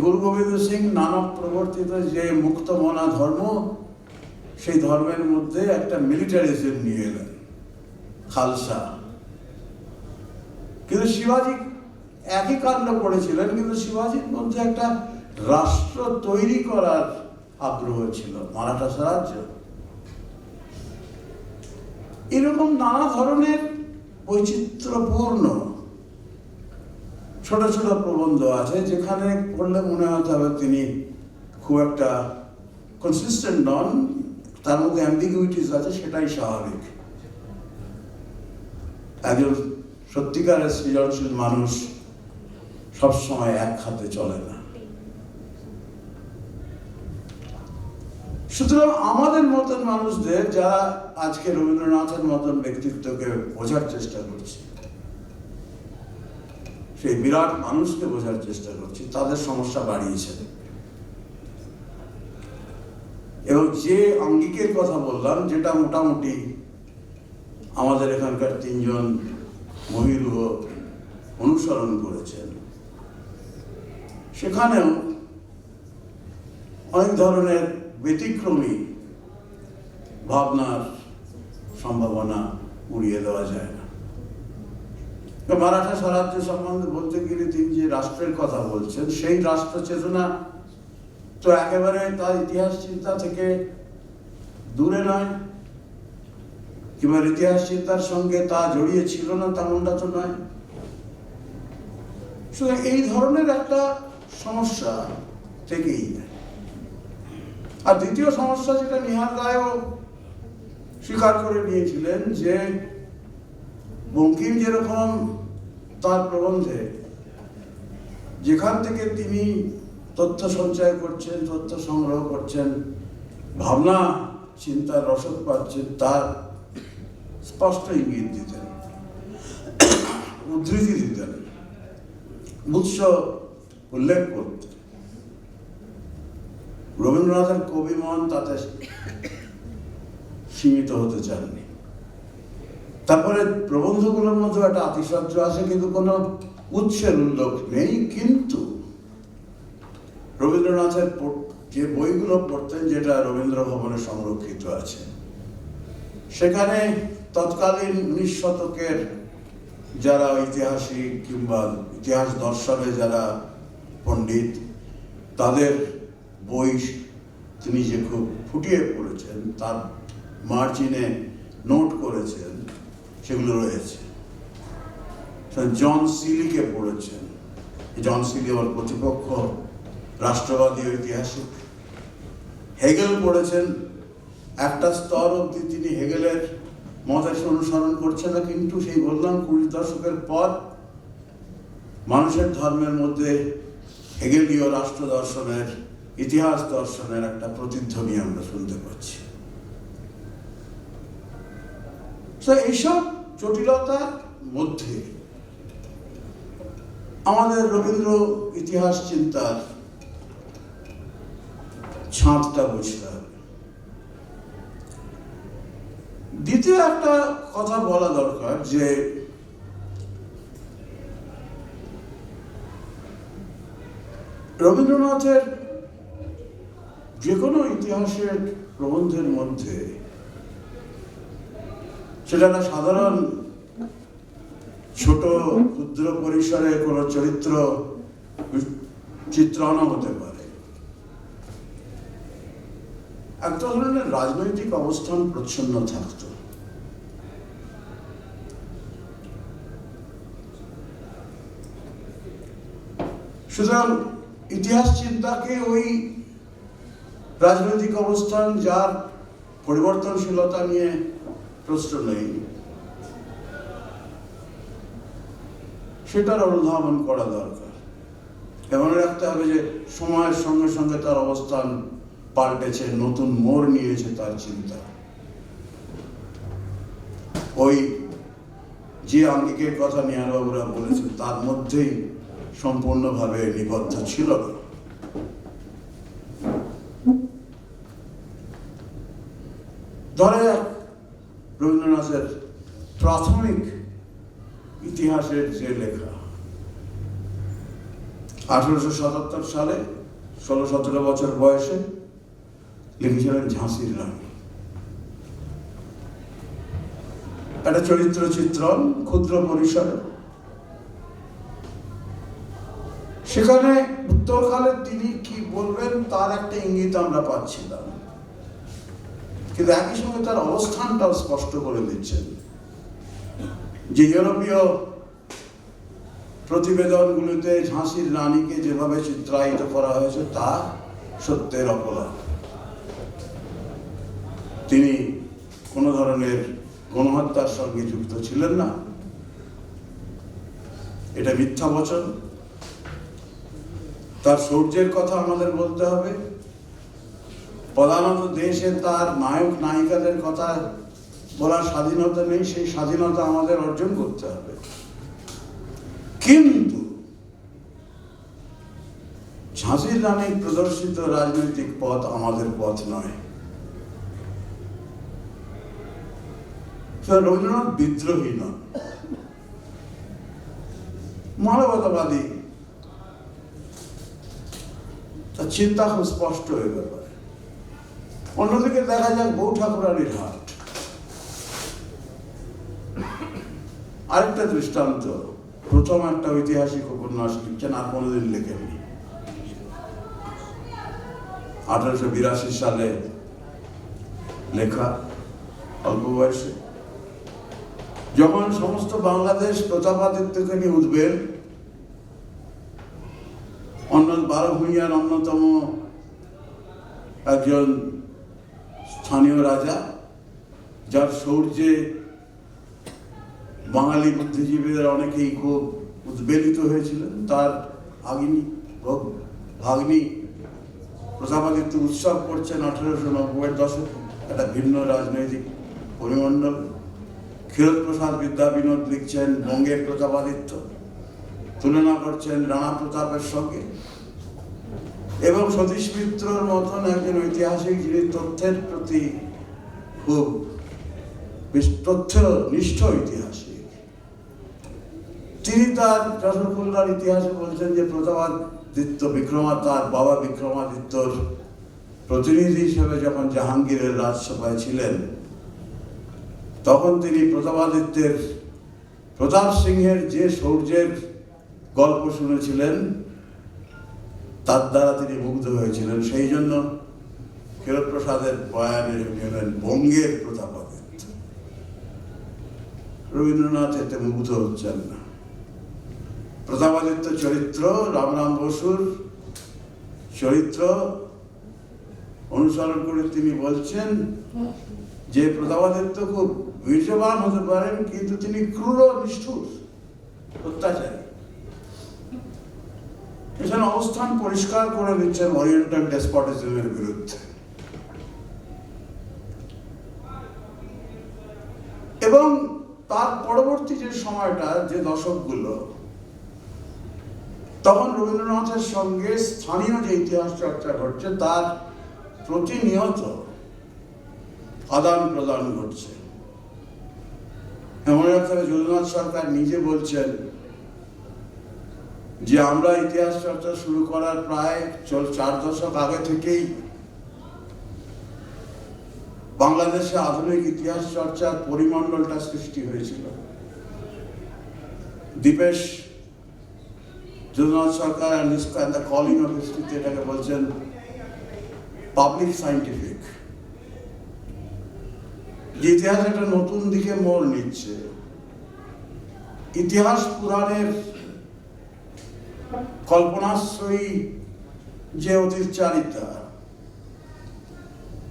গুরু গোবিন্দ সিং নানক প্রবর্তিত যে মুক্ত মনা ধর্ম, সেই ধর্মের মধ্যে একটা মিলিটারিজম নিয়ে এলেন, খালসা। কিন্তু শিবাজি একই কাণ্ড করেছিলেন, কিন্তু শিবাজির মধ্যে একটা রাষ্ট্র তৈরি করার আগ্রহ ছিল, মারাঠা স্বরাজ্য। এরকম নানা ধরনের বৈচিত্র্যপূর্ণ ছোট ছোট প্রবন্ধ আছে, যেখানে পড়লে মনে হতে হবে তিনি খুব একটা কনসিস্টেন্ট নন, তার মধ্যে অ্যাম্বিগুইটিস আছে, সেটাই স্বাভাবিক। একজন সত্যিকারের সৃজনশীল মানুষ সবসময় এক খাতে চলে না। সুতরাং আমাদের মতন মানুষদের, যারা আজকে রবীন্দ্রনাথের মতন ব্যক্তিত্বকে বোঝার চেষ্টা করছি, সেই বিরাট মানুষকে বোঝার চেষ্টা করছি, তাদের সমস্যা বাড়িয়েছে। এবং যে আঙ্গিকের কথা বললাম, যেটা মোটামুটি আমাদের এখানকার তিনজন মহিরুহ অনুসরণ করেছেন, সেখানেও অনেক ধরনের ব্যতিক্রমী ভাবনার সম্ভাবনা উড়িয়ে দেওয়া যায় না। মারাঠা স্বরাজ্য সম্বন্ধে বলতে গেলে তিনি যে রাষ্ট্রের কথা বলছেন, সেই রাষ্ট্র চেতনা তো একেবারে তার ইতিহাস চিন্তা থেকে দূরে নয়। কিংবা ইতিহাস চিন্তার সঙ্গে তা জড়িয়ে ছিল না তেমনটা তো নয়। সুতরাং এই ধরনের একটা সমস্যা থেকেই যায়। আর দ্বিতীয় সমস্যা, যেটা নিহার রায়ও স্বীকার করে নিয়েছিলেন, যে বঙ্কিম যেরকম তার প্রবন্ধে যেখান থেকে তিনি তথ্য সঞ্চয় করছেন, তথ্য সংগ্রহ করছেন, ভাবনা চিন্তার রসদ পাচ্ছেন, তার স্পষ্ট ইঙ্গিত দিতেন, উদ্ধৃতি দিতেন, উৎস উল্লেখ করতেন। রবীন্দ্রনাথের কবি মন তাতে সীমিত হতে চাননি। তারপরে প্রবন্ধগুলোর মধ্যে একটা আতিশয্য আছে, কিন্তু কোনো উৎসের উল্লেখ নেই। কিন্তু রবীন্দ্রনাথের যে বইগুলো পড়তেন, যেটা রবীন্দ্র ভবনে সংরক্ষিত আছে, সেখানে তৎকালীন 19 শতকের যারা ঐতিহাসিক কিংবা ইতিহাস দর্শনে যারা পণ্ডিত, তাদের বই তিনি যে খুব ফুটিয়ে পড়েছেন, তার মার্জিনে নোট করেছেন, সেগুলো রয়েছে। জন সিলিকে পড়েছেন। জন সিলি আমার প্রতিপক্ষ, রাষ্ট্রবাদী ঐতিহাসিক। হেগেল পড়েছেন। একটা স্তর অবধি তিনি হেগেলের মতাদর্শ অনুসরণ করছেন না, কিন্তু সেই বললাম 20 দশকের পর মানুষের ধর্মের মধ্যে হেগেলীয় রাষ্ট্র দর্শনের, ইতিহাস দর্শনের একটা প্রতিধ্বনি আমরা শুনতে পাচ্ছি। এইসব জটিলতার মধ্যে আমাদের রবীন্দ্র ইতিহাস চিন্তার ছাঁদটা বুঝতে হবে। দ্বিতীয় একটা কথা বলা দরকার, যে রবীন্দ্রনাথের যে কোনো ইতিহাসের প্রবন্ধের মধ্যে সেটা একটা সাধারণ ছোট ক্ষুদ্র পরিসরে কোনো চরিত্র চিত্রণও হতে পারে, একটা ধরনের রাজনৈতিক অবস্থান প্রচ্ছন্ন থাকত। সুতরাং ইতিহাস চিন্তাকে ওই রাজনৈতিক অবস্থান, যার পরিবর্তনশীলতা নিয়ে প্রশ্ন নেই, সেটার অনুধাবন করা দরকার। এমন রাখতে হবে যে সময়ের সঙ্গে সঙ্গে তার অবস্থান পাল্টেছে, নতুন মোড় নিয়েছে তার চিন্তা। ওই যে আঙ্গিকের কথা নিহারবাবুরা বলেছেন, তার মধ্যেই সম্পূর্ণভাবে নিবদ্ধ ছিল না। ধরে রবীন্দ্রনাথের প্রাথমিক ইতিহাসের যে লেখা, 1877 সালে 16-17 বছর বয়সে লিখেছিলেন ঝাঁসির রানী। একটা চরিত্র চিত্রণ ক্ষুদ্র পরিসরে। সেখানে উত্তরকালে তিনি কি বলবেন তার একটা ইঙ্গিত আমরা পাচ্ছিলাম, কিন্তু একই সঙ্গে তার অবস্থানটাও স্পষ্ট করে দিচ্ছেন, যে ইউরোপীয় প্রতিবেদনগুলিতে ঝাঁসির রানীকে যেভাবে চিত্রায়িত করা হয়েছে তা সত্যের অপলাপ। তিনি কোনো ধরনের গণহত্যার সঙ্গে যুক্ত ছিলেন না, এটা মিথ্যা বচন। তার শৌর্যের কথা আমাদের বলতে হবে। প্রধানত দেশে তার নায়ক নায়িকাদের কথা বলার স্বাধীনতা নেই, সেই স্বাধীনতা আমাদের অর্জন করতে হবে। কিন্তু ঝাঁসির রানীর প্রদর্শিত রাজনৈতিক পথ আমাদের পথ নয়। রবীন্দ্রনাথ বিদ্রোহী নন, মানবতাবাদী। তার চিন্তা খুব স্পষ্ট হয়ে ব্যাপারে। অন্যদিকে দেখা যাক বউ ঠাকুরানীর হাট, আরেকটা দৃষ্টান্ত। প্রথম একটা ঐতিহাসিক উপন্যাস লিখছেন, আর কোনোদিন লেখেননি। 1882 সালে লেখা, অল্প বয়সে। যখন সমস্ত বাংলাদেশ প্রতাপাদিত্যকে নিয়ে উঠবেন, বারোভূঁইয়ার অন্যতম একজন স্থানীয় রাজা, যার শৌর্যে বাঙালি বুদ্ধিজীবীদের অনেকেই খুব উদ্বেলিত হয়েছিলেন, তার ভাগ্নি প্রতাপাদিত্য উৎসব করছেন 1890-এর দশকে একটা ভিন্ন রাজনৈতিক পরিমণ্ডল। ক্ষীরোদপ্রসাদ বিদ্যাবিনোদ লিখছেন বঙ্গের প্রতাপাদিত্য, তুলনা করছেন রাণা প্রতাপের সঙ্গে। এবং সতীশ মিত্রর মতন একজন ঐতিহাসিক, যিনি তথ্যের প্রতি খুব তথ্যনিষ্ঠ ঐতিহাসিক, তিনি তার যশোরকুলরার ইতিহাসে বলছেন যে প্রতাপাদিত্য তার বাবা বিক্রমাদিত্যর প্রতিনিধি হিসেবে যখন জাহাঙ্গীরের রাজসভায় ছিলেন, তখন তিনি প্রতাপাদিত্যের প্রতাপ সিংহের যে শৌর্যের গল্প শুনেছিলেন তার দ্বারা তিনি মুগ্ধ হয়েছিলেন। সেই জন্য ক্ষীরোদপ্রসাদের বয়ানে হলেন বঙ্গের প্রতাপাদিত্য। রবীন্দ্রনাথ এতে মুগ্ধ হচ্ছেন না। প্রতাপাদিত্য চরিত্র, রামরাম বসুর চরিত্র অনুসরণ করে তিনি বলছেন যে প্রতাপাদিত্য খুব বীর্যবান হতে পারেন, কিন্তু তিনি ক্রূর, নিষ্ঠুর, অত্যাচারী। এখানে অবস্থান পরিষ্কার করে দিচ্ছেন ওরিয়েন্টাল ডেসপটিজমের বিরুদ্ধে। এবং তার পরবর্তী যে সময়টা, যে দশকগুলো, তখন রবীন্দ্রনাথের সঙ্গে স্থানীয় যে ইতিহাস চর্চা ঘটছে তার প্রতিনিয়ত আদান প্রদান ঘটছে। মনে রাখতে হবে, যদুনাথ সরকার নিজে বলছেন যে আমরা ইতিহাস চর্চা শুরু করার প্রায় 4 দশক আগে থেকেই বাংলাদেশে আধুনিক ইতিহাস চর্চার পরিমণ্ডলটা সৃষ্টি হয়েছিল। দীপেশ যদুনাথ সরকার দ্য কলিং অফ হিস্ট্রিতে এটাকে বলছেন পাবলিক সায়েন্টিফিক। যে ইতিহাস একটা নতুন দিকে মোড় নিচ্ছে। ইতিহাস পুরাণের কল্পনাশ্রয়ী যে অতিচারিতা,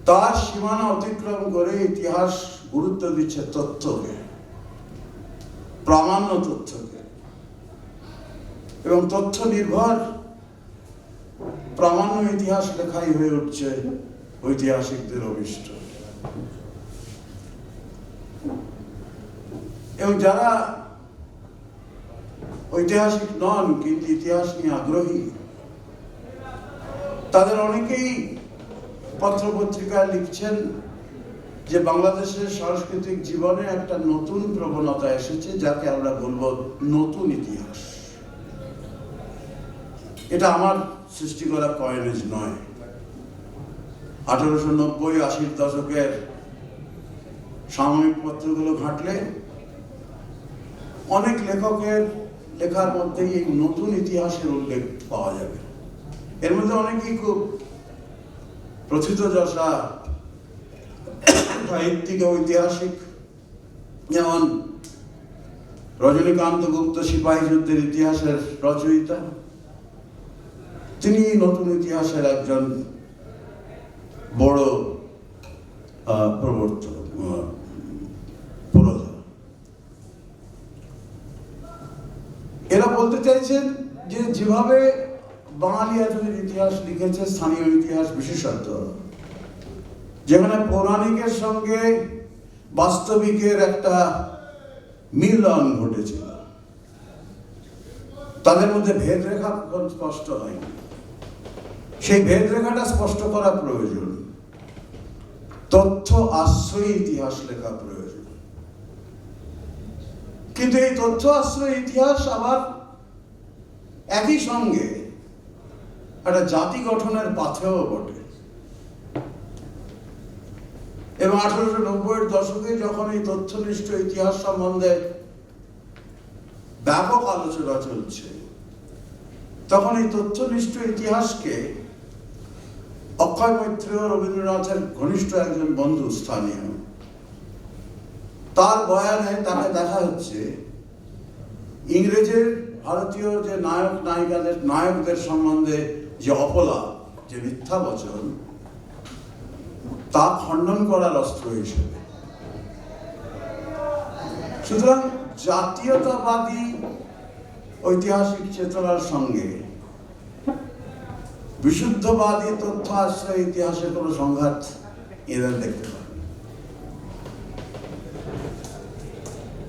তার সীমানা অতিক্রম করে ইতিহাস গুরুত্ব দিচ্ছে তথ্যকে, প্রামাণ্য তথ্যকে, এবং তথ্য নির্ভর প্রামাণ্য ইতিহাস লেখাই হয়ে উঠছে ঐতিহাসিকদের অভিষ্ট। এবং যারা ঐতিহাসিক নন কিন্তু ইতিহাস নিয়ে আগ্রহী, তাদের অনেকেই পত্রপত্রিকায় লিখছেন যে বাংলাদেশের সাংস্কৃতিক জীবনে একটা নতুন প্রবণতা এসেছে, যাকে আমরা বলবো নতুন ইতিহাস। এটা আমার সৃষ্টি করা কয়েনেজ নয়। 1890-80 দশকের সাময়িক পত্রগুলো ঘাঁটলে অনেক লেখকের লেখার মধ্যেই এই নতুন ইতিহাসের উল্লেখ পাওয়া যাবে। এর মধ্যে অনেকেই খুব প্রথিতযশা সাহিত্যিক ও ঐতিহাসিক, যেমন রজনীকান্ত গুপ্ত সিপাহী যুদ্ধের ইতিহাসের রচয়িতা। তিনি নতুন ইতিহাসের একজন বড় প্রবর্তক, পুরোধা। এরা বলতে চাইছেন যে যেভাবে বাঙালি এতদিন ইতিহাস লিখেছে, স্থানীয় ইতিহাস বিশেষত, যেখানে পৌরাণিকের সঙ্গে বাস্তবিকের একটা মিলন ঘটেছিল, তাদের মধ্যে ভেদরেখা স্পষ্ট হয়নি। সেই ভেদরেখাটা স্পষ্ট করা প্রয়োজন। তথ্য আশ্রয়ী ইতিহাস লেখা প্রয়োজন। কিন্তু এই তথ্য আশ্রয়ী ইতিহাস আবার একই সঙ্গে একটা জাতি গঠনের পাথেও বটে। এবং 1890-এর দশকে যখন এই তথ্যনিষ্ঠ ইতিহাস সম্বন্ধে ব্যাপক আলোচনা চলছে, তখন এই তথ্যনিষ্ঠ ইতিহাসকে অক্ষয় মৈত্রেয় রবীন্দ্রনাথের ঘনিষ্ঠ একজন বন্ধু স্থানীয়, তার বয়ানে তাকে দেখা হচ্ছে ইংরেজের ভারতীয় যে নায়কদের সম্বন্ধে যে অপলাপ, যে মিথ্যা বচন, তা খণ্ডন করার অস্ত্র হিসেবে। সুতরাং জাতীয়তাবাদী ঐতিহাসিক চেতনার সঙ্গে বিশুদ্ধবাদী তথ্য আশ্রয় ইতিহাসের কোনো সংঘাত এদের দেখতে পারে।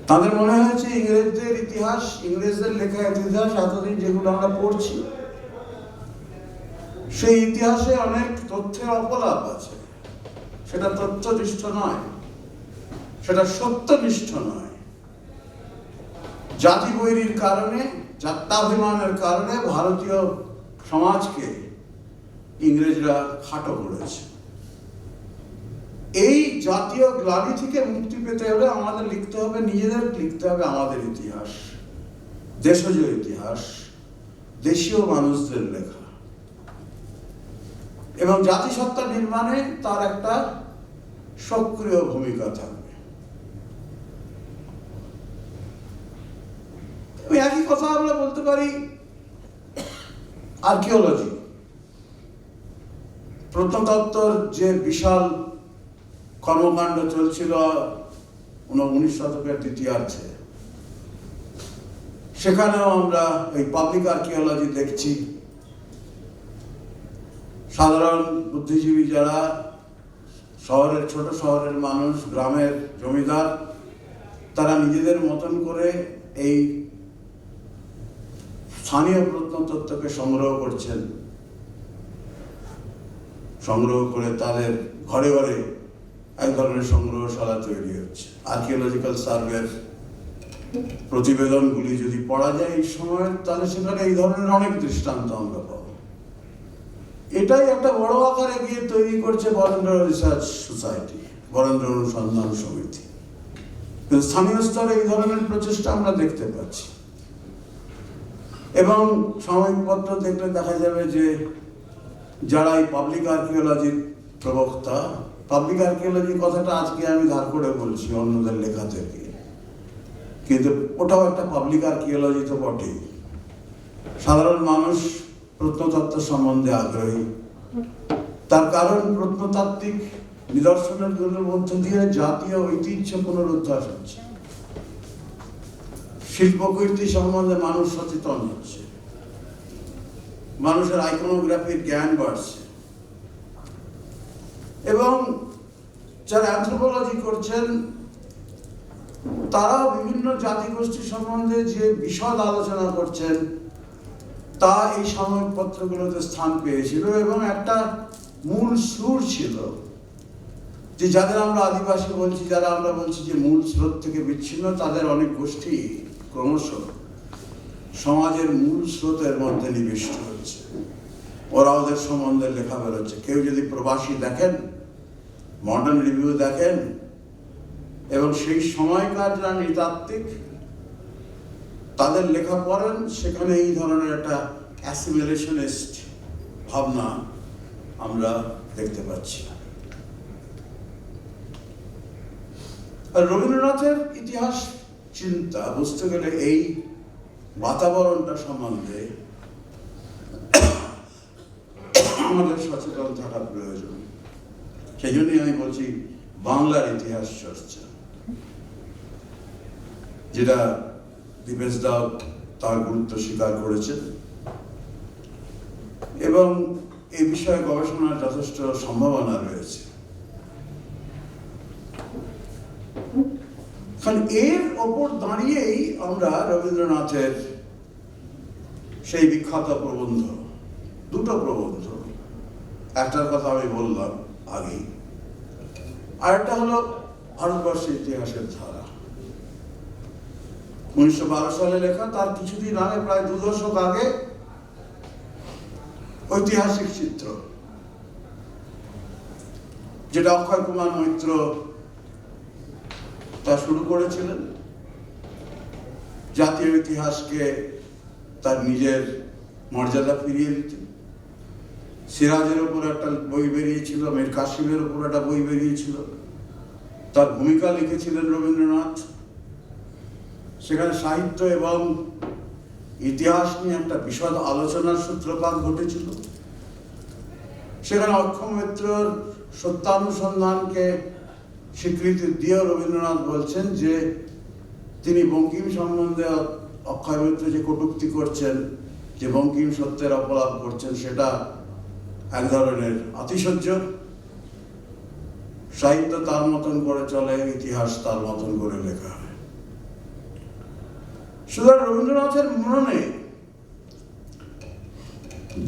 তাদের মনে হয়েছে ইংরেজদের ইতিহাস, ইংরেজদের লেখা ইতিহাস এতদিন যেগুলো আমরা পড়ছি, সেই ইতিহাসে অনেক তথ্যের অপলাপ আছে। সেটা তথ্যনিষ্ঠ নয়, সেটা সত্যনিষ্ঠ নয়। জাতি বৈরীর কারণে, জাত্যাভিমানের কারণে ভারতীয় সমাজকে ইংরেজরা খাটো করেছে। এই জাতীয় গ্লানি থেকে মুক্তি পেতে হলে আমাদের লিখতে হবে, নিজেদের লিখতে হবে আমাদের ইতিহাস, দেশজ ইতিহাস, দেশীয় মানুষদের লেখা, এবং জাতিসত্তা নির্মাণে তার একটা সক্রিয় ভূমিকা থাকবে। একই কথা আমরা বলতে পারি আর্কিওলজি, প্রত্নতত্ত্বর যে বিশাল কর্মকাণ্ড চলছিল 19 শতকের দ্বিতীয়ার্ধে, সেখানেও আমরা এই পাবলিক আর্কিওলজি দেখছি। সাধারণ বুদ্ধিজীবী যারা শহরের, ছোট শহরের মানুষ, গ্রামের জমিদার, তারা নিজেদের মতন করে এই স্থানীয় প্রত্নতত্ত্বকে সংগ্রহ করছেন। সংগ্রহ করে তাদের ঘরে ঘরে এক ধরনের সংগ্রহশালা তৈরি হচ্ছে। আর্কিওলজিক্যাল সার্ভের প্রতিবেদনগুলি যদি পড়া যায় এই সময়, তাহলে সেখানে এই ধরনের অনেক দৃষ্টান্ত আমরা পাবো। এটাই একটা বড় আকারে গিয়ে তৈরি করছে বরেন্দ্র রিসার্চ সোসাইটি, বরেন্দ্র অনুসন্ধান সমিতি। কিন্তু স্থানীয় স্তরে এই ধরনের প্রচেষ্টা আমরা দেখতে পাচ্ছি। এবং সাময়িকপত্র দেখলে দেখা যাবে যে যারা এই পাবলিক আর্কিওলজির প্রবক্তা, পাবলিক আর্কিওলজি কথাটা আজকে আমি ধার করে বলছি অন্যদের লেখা থেকে, কিন্তু ওটাও একটা পাবলিক আর্কিওলজি তো বটেই। সাধারণ মানুষ প্রত্নতত্ত্ব সম্বন্ধে আগ্রহী, তার কারণ প্রত্নতাত্ত্বিক নিদর্শনের মধ্য দিয়ে জাতীয় ঐতিহ্য পুনরুদ্ধার হচ্ছে, শিল্পকীর্তি সম্বন্ধে মানুষ সচেতন হচ্ছে, মানুষের আইকনোগ্রাফির জ্ঞান বাড়ছে। এবং যারা অ্যানথ্রোপোলজি করছেন তারা বিভিন্ন জাতিগোষ্ঠী সম্বন্ধে যে বিশদ আলোচনা করছেন তা এই সাময়িকপত্রগুলোতে স্থান পেয়েছিল। এবং একটা মূল সুর ছিল যে যাদের আমরা আদিবাসী বলছি, যারা আমরা বলছি যে মূল স্রোত থেকে বিচ্ছিন্ন, তাদের অনেক গোষ্ঠী ক্রমশ সমাজের মূল স্রোতের মধ্যে নিবিষ্ট হচ্ছে। ওরা ওদের সম্বন্ধে লেখা বেরোচ্ছে। কেউ যদি প্রবাসী দেখেন, মডার্ন রিভিউ দেখেন, এবং সেই সময়কার যারা নৃতাত্ত্বিক তাদের লেখা পড়েন, সেখানে এই ধরনের একটা অ্যাসিমিলেশনিস্ট ভাবনা আমরা দেখতে পাচ্ছি। আর রবীন্দ্রনাথের ইতিহাস চিন্তা বুঝতে গেলে এই বাতাবরণটা সম্বন্ধে আমাদের সচেতন থাকা প্রয়োজন। সেই জন্যই আমি বলছি বাংলার ইতিহাস চর্চা, যেটা দীপেশ দাও তার গুরুত্ব স্বীকার করেছেন এবং এই বিষয়ে গবেষণার যথেষ্ট সম্ভাবনা রয়েছে। কারণ এর ওপর দাঁড়িয়েই আমরা রবীন্দ্রনাথের সেই বিখ্যাত প্রবন্ধ, দুটো প্রবন্ধ, একটার কথা আমি বললাম আগেই, আরেকটা হলো ভারতবর্ষের ইতিহাসের ধারা, 1912 সালে লেখা। তার কিছুদিন আগে, প্রায় 2 দশক আগে, ঐতিহাসিক চিত্র, যেটা অক্ষয় কুমার মৈত্র তা শুরু করেছিলেন। জাতীয় ইতিহাসকে তার নিজের মর্যাদা ফিরিয়ে দিতে। সিরাজের উপর একটা বই বেরিয়েছিল, মীর কাসিমের উপর একটা বই বেরিয়েছিল, তার ভূমিকা লিখেছিলেন রবীন্দ্রনাথ। সেখানে সাহিত্য এবং ইতিহাস নিয়ে একটা বিশদ আলোচনার সূত্রপাত ঘটেছিল। সেখানে অক্ষয় মিত্রর সত্যানুসন্ধানকে স্বীকৃতি দিয়েও রবীন্দ্রনাথ বলছেন যে তিনি বঙ্কিম সম্বন্ধে অক্ষয় মিত্র যে কটূক্তি করছেন, যে বঙ্কিম সত্যের অপলাপ করছেন, সেটা এক ধরনের আতিশয্য। সাহিত্য তার মতন করে চলে, ইতিহাস তার মতন করে লেখা হয়। সুতরাং রবীন্দ্রনাথের মননে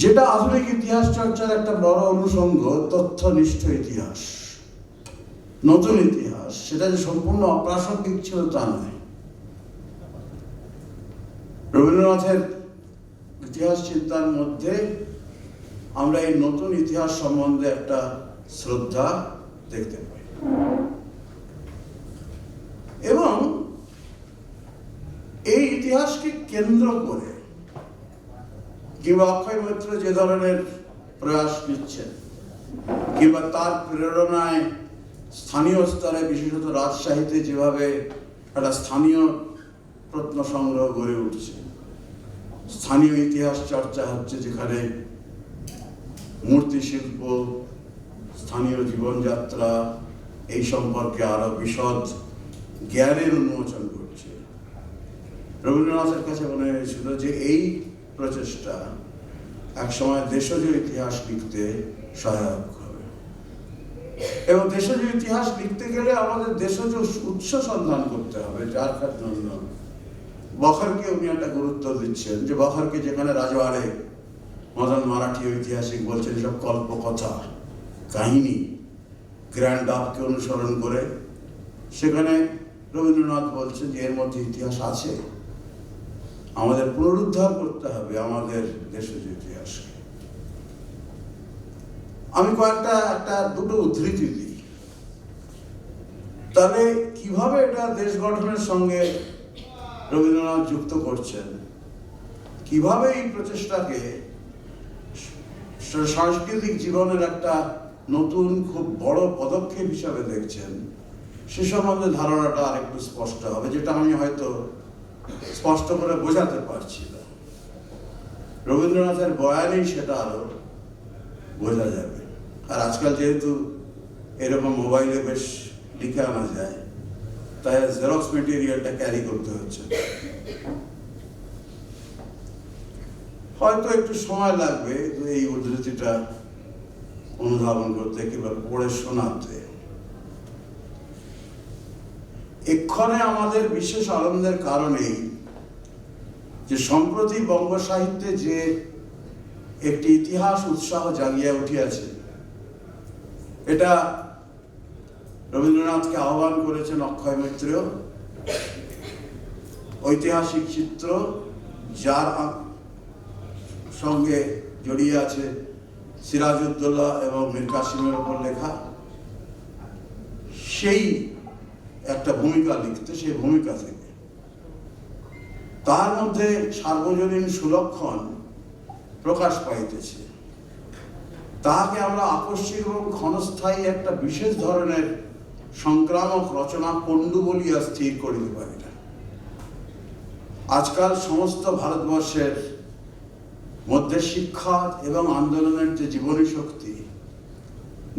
যেটা আধুনিক ইতিহাস চর্চার একটা বড় অনুষঙ্গ, তথ্যনিষ্ঠ ইতিহাস, নতুন ইতিহাস, সেটা যে সম্পূর্ণ অপ্রাসঙ্গিক ছিল তা নয়। রবীন্দ্রনাথের ইতিহাস চিন্তার মধ্যে আমরা এই নতুন ইতিহাস সম্বন্ধে একটা শ্রদ্ধা দেখতে পাই। এবং এই ইতিহাসকে কেন্দ্র করে কিংবা অক্ষয় মিত্র যে ধরনের প্রয়াস নিচ্ছেন, কিংবা তার প্রেরণায় স্থানীয় স্তরে, বিশেষত রাজশাহীতে যেভাবে একটা স্থানীয় প্রত্ন সংগ্রহ গড়ে উঠছে, স্থানীয় ইতিহাস চর্চা হচ্ছে, যেখানে মূর্তি শিল্প, স্থানীয় জীবনযাত্রা এই সম্পর্কে আরো বিশদ জ্ঞানের উন্মোচন করছে। রবীন্দ্রনাথের কাছে মনে হয়েছিল যে এই প্রচেষ্টা একসময় দেশজ ইতিহাস লিখতে সহায়ক হবে, এবং দেশজ ইতিহাস লিখতে গেলে আমাদের দেশজ উৎস সন্ধান করতে হবে, যার জন্য বখারকে উনি একটা গুরুত্ব দিচ্ছেন। যে বখারকে যেখানে রাজওয়াড়ে মদন মারাঠি ঐতিহাসিক বলছেন সব কল্পকথা, কাহিনী, গ্র্যান্ড আপকে অনুসরণ করে, সেখানে রবীন্দ্রনাথ বলছেন যে এর মধ্যে ইতিহাস আছে, আমাদের পুনরুদ্ধার করতে হবে আমাদের দেশের ইতিহাসকে। আমি দুটো উদ্ধৃতি দিই, তাহলে কিভাবে এটা দেশ গঠনের সঙ্গে রবীন্দ্রনাথ যুক্ত করছেন, কিভাবে এই প্রচেষ্টাকে সাংস্কৃতিক জীবনের একটা নতুন খুব বড় পদক্ষেপ হিসাবে দেখছেন, সে সম্বন্ধে ধারণাটা আরেকটু স্পষ্ট হবে, যেটা আমি হয়তো স্পষ্ট করে বোঝাতে পারছি না। রবীন্দ্রনাথের বয়ানেই সেটা আরো বোঝা যাবে। আর আজকাল যেহেতু এরকম মোবাইলে বেশ লিখে আনা যায়, তাই জেরক্স মেটেরিয়ালটা ক্যারি করতে হচ্ছে। হয়তো একটু সময় লাগবে এই উদ্ধৃতিটা অনুধাবন করতে কিংবা পড়ে শোনাতে। এক্ষণে আমাদের বিশেষ আনন্দের কারণেই যে সম্প্রতি বঙ্গ সাহিত্যে যে একটি ইতিহাস উৎসাহ জাগিয়ে উঠিয়াছে, এটা রবীন্দ্রনাথকে আহ্বান করেছেন অক্ষয় মিত্র। ঐতিহাসিক চিত্র যার সঙ্গে জড়িয়ে আছে সিরাজউদ্দৌলা এবং মীর কাসিমের উপর লেখা, সেই একটা ভূমিকা লিখতে, সেই ভূমিকা থেকে তার মধ্যে সার্বজনীন সুলক্ষণ প্রকাশ পাইতেছে। তাকে আমরা আকস্মিক এবং ক্ষণস্থায়ী একটা বিশেষ ধরনের সংক্রামক রচনা পণ্ডু বলিয়া স্থির করিতে পারি না। আজকাল সমস্ত ভারতবর্ষের মধ্যে শিক্ষা এবং আন্দোলনের যে জীবনী শক্তি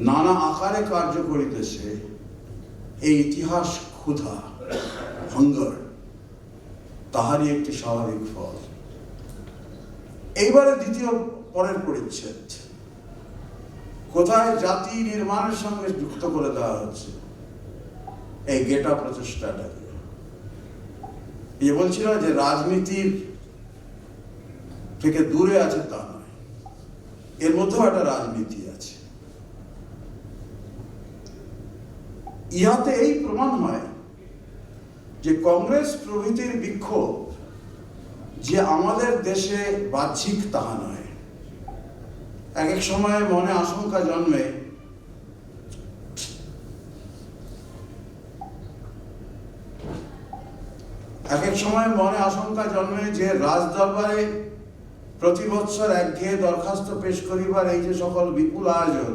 নানা আকারে কার্য করিতেছে, এই ইতিহাস ক্ষুধা, হাঙ্গার, তাহারই একটি স্বাভাবিক ফল। এইবারে দ্বিতীয় পরের পরিচ্ছেদ কোথায় জাতি নির্মাণের সঙ্গে যুক্ত করে দেওয়া হচ্ছে এই গেটা প্রচেষ্টাটাকে। এই বলছিল যে রাজনীতির থেকে দূরে আছে তা নয়, এর মধ্যেও একটা রাজনীতি আছে। ইহাতে এই প্রমাণ হয় যে কংগ্রেস প্রভৃতির বিক্ষোভ যে আমাদের দেশে বাহ্যিক তাহা নয়। এক এক সময় মনে আশঙ্কা জন্মে যে রাজদরবারে প্রতি বৎসর একঘেয়ে দরখাস্ত পেশ করিবার এই যে সকল বিপুল আয়োজন,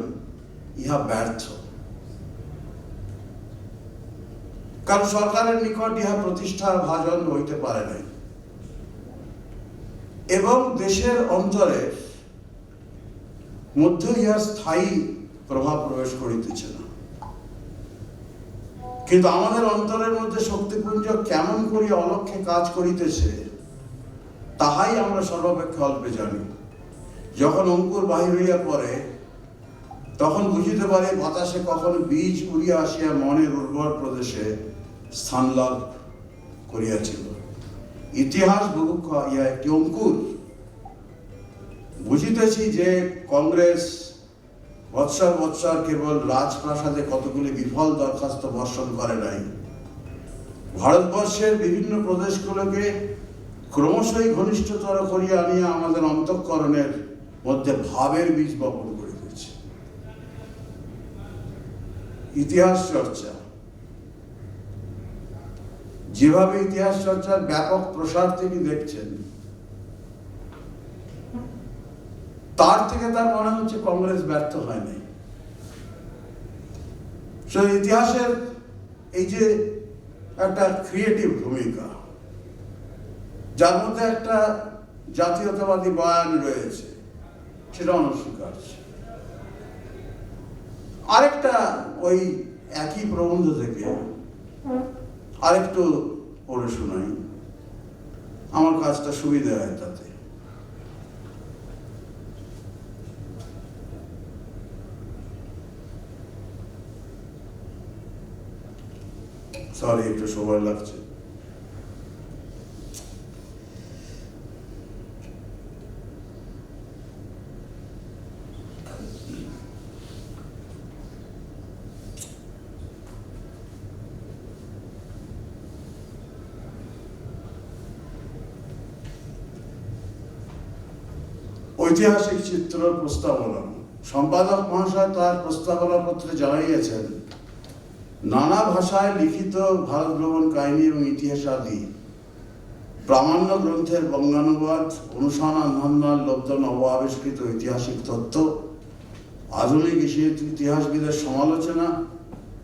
ইহা ব্যর্থ। কারণ সরকারের নিকট ইহা প্রতিষ্ঠার ভাজন হইতে পারে নাই এবং দেশের অন্তরে মধ্যে ইহা স্থায়ী প্রভাব প্রবেশ করিতেছে না। কিন্তু আমাদের অন্তরের মধ্যে শক্তিপুঞ্জ কেমন করে অলক্ষ্যে কাজ করিতেছে তাহাই আমরা সর্বাপেক্ষা অল্পে জানি। যখন অঙ্কুর বাহির হইয়া পড়ে তখন বুঝিতে পারে বাতাসে কখন বীজ উড়িয়া আসিয়া মনের উর্বর প্রদেশে স্থান লাভ করিয়াছিল। ইতিহাস বুভুক্ষা ইহা একটি অঙ্কুর। বুঝিতেছি যে কংগ্রেস বৎসর বৎসর কেবল রাজপ্রাসাদে কতগুলি বিফল দরখাস্ত বর্ষণ করে নাই, ভারতবর্ষের বিভিন্ন প্রদেশগুলোকে ক্রমশই ঘনিষ্ঠতর করিয়া আনিয়া আমাদের অন্তঃকরণের মধ্যে ভাবের বীজ বপন করিতেছে। ইতিহাস চর্চা, যেভাবে ইতিহাস চর্চার ব্যাপক প্রসার তিনি দেখছেন, তার থেকে তার মনে হচ্ছে কংগ্রেস ব্যর্থ হয়নি। ইতিহাসের এই যে একটা ক্রিয়েটিভ ভূমিকা, যার মধ্যে একটা জাতীয়তাবাদী বয়ান রয়েছে, সেটা অনস্বীকার্য। আরেকটা ওই একই প্রবন্ধ থেকে আরেকটু পড়ে শোনাই, আমার কাজটা সুবিধা হয় তাতে। সরি, একটু সময় লাগছে। ঐতিহাসিক চিত্র প্রস্তাবনা। সম্পাদক মহাশয় তার প্রস্তাবনা পত্রে জানাইয়াছেন, নানা ভাষায় লিখিত ভারত ভ্রমণ কাহিনী এবং ইতিহাস আদি প্রামাণ্য গ্রন্থের বঙ্গানুবাদ, অনুসন্ধান লব্ধ নব আবিষ্কৃত ঐতিহাসিক তথ্য, আধুনিক ইতিহাসবিদের সমালোচনা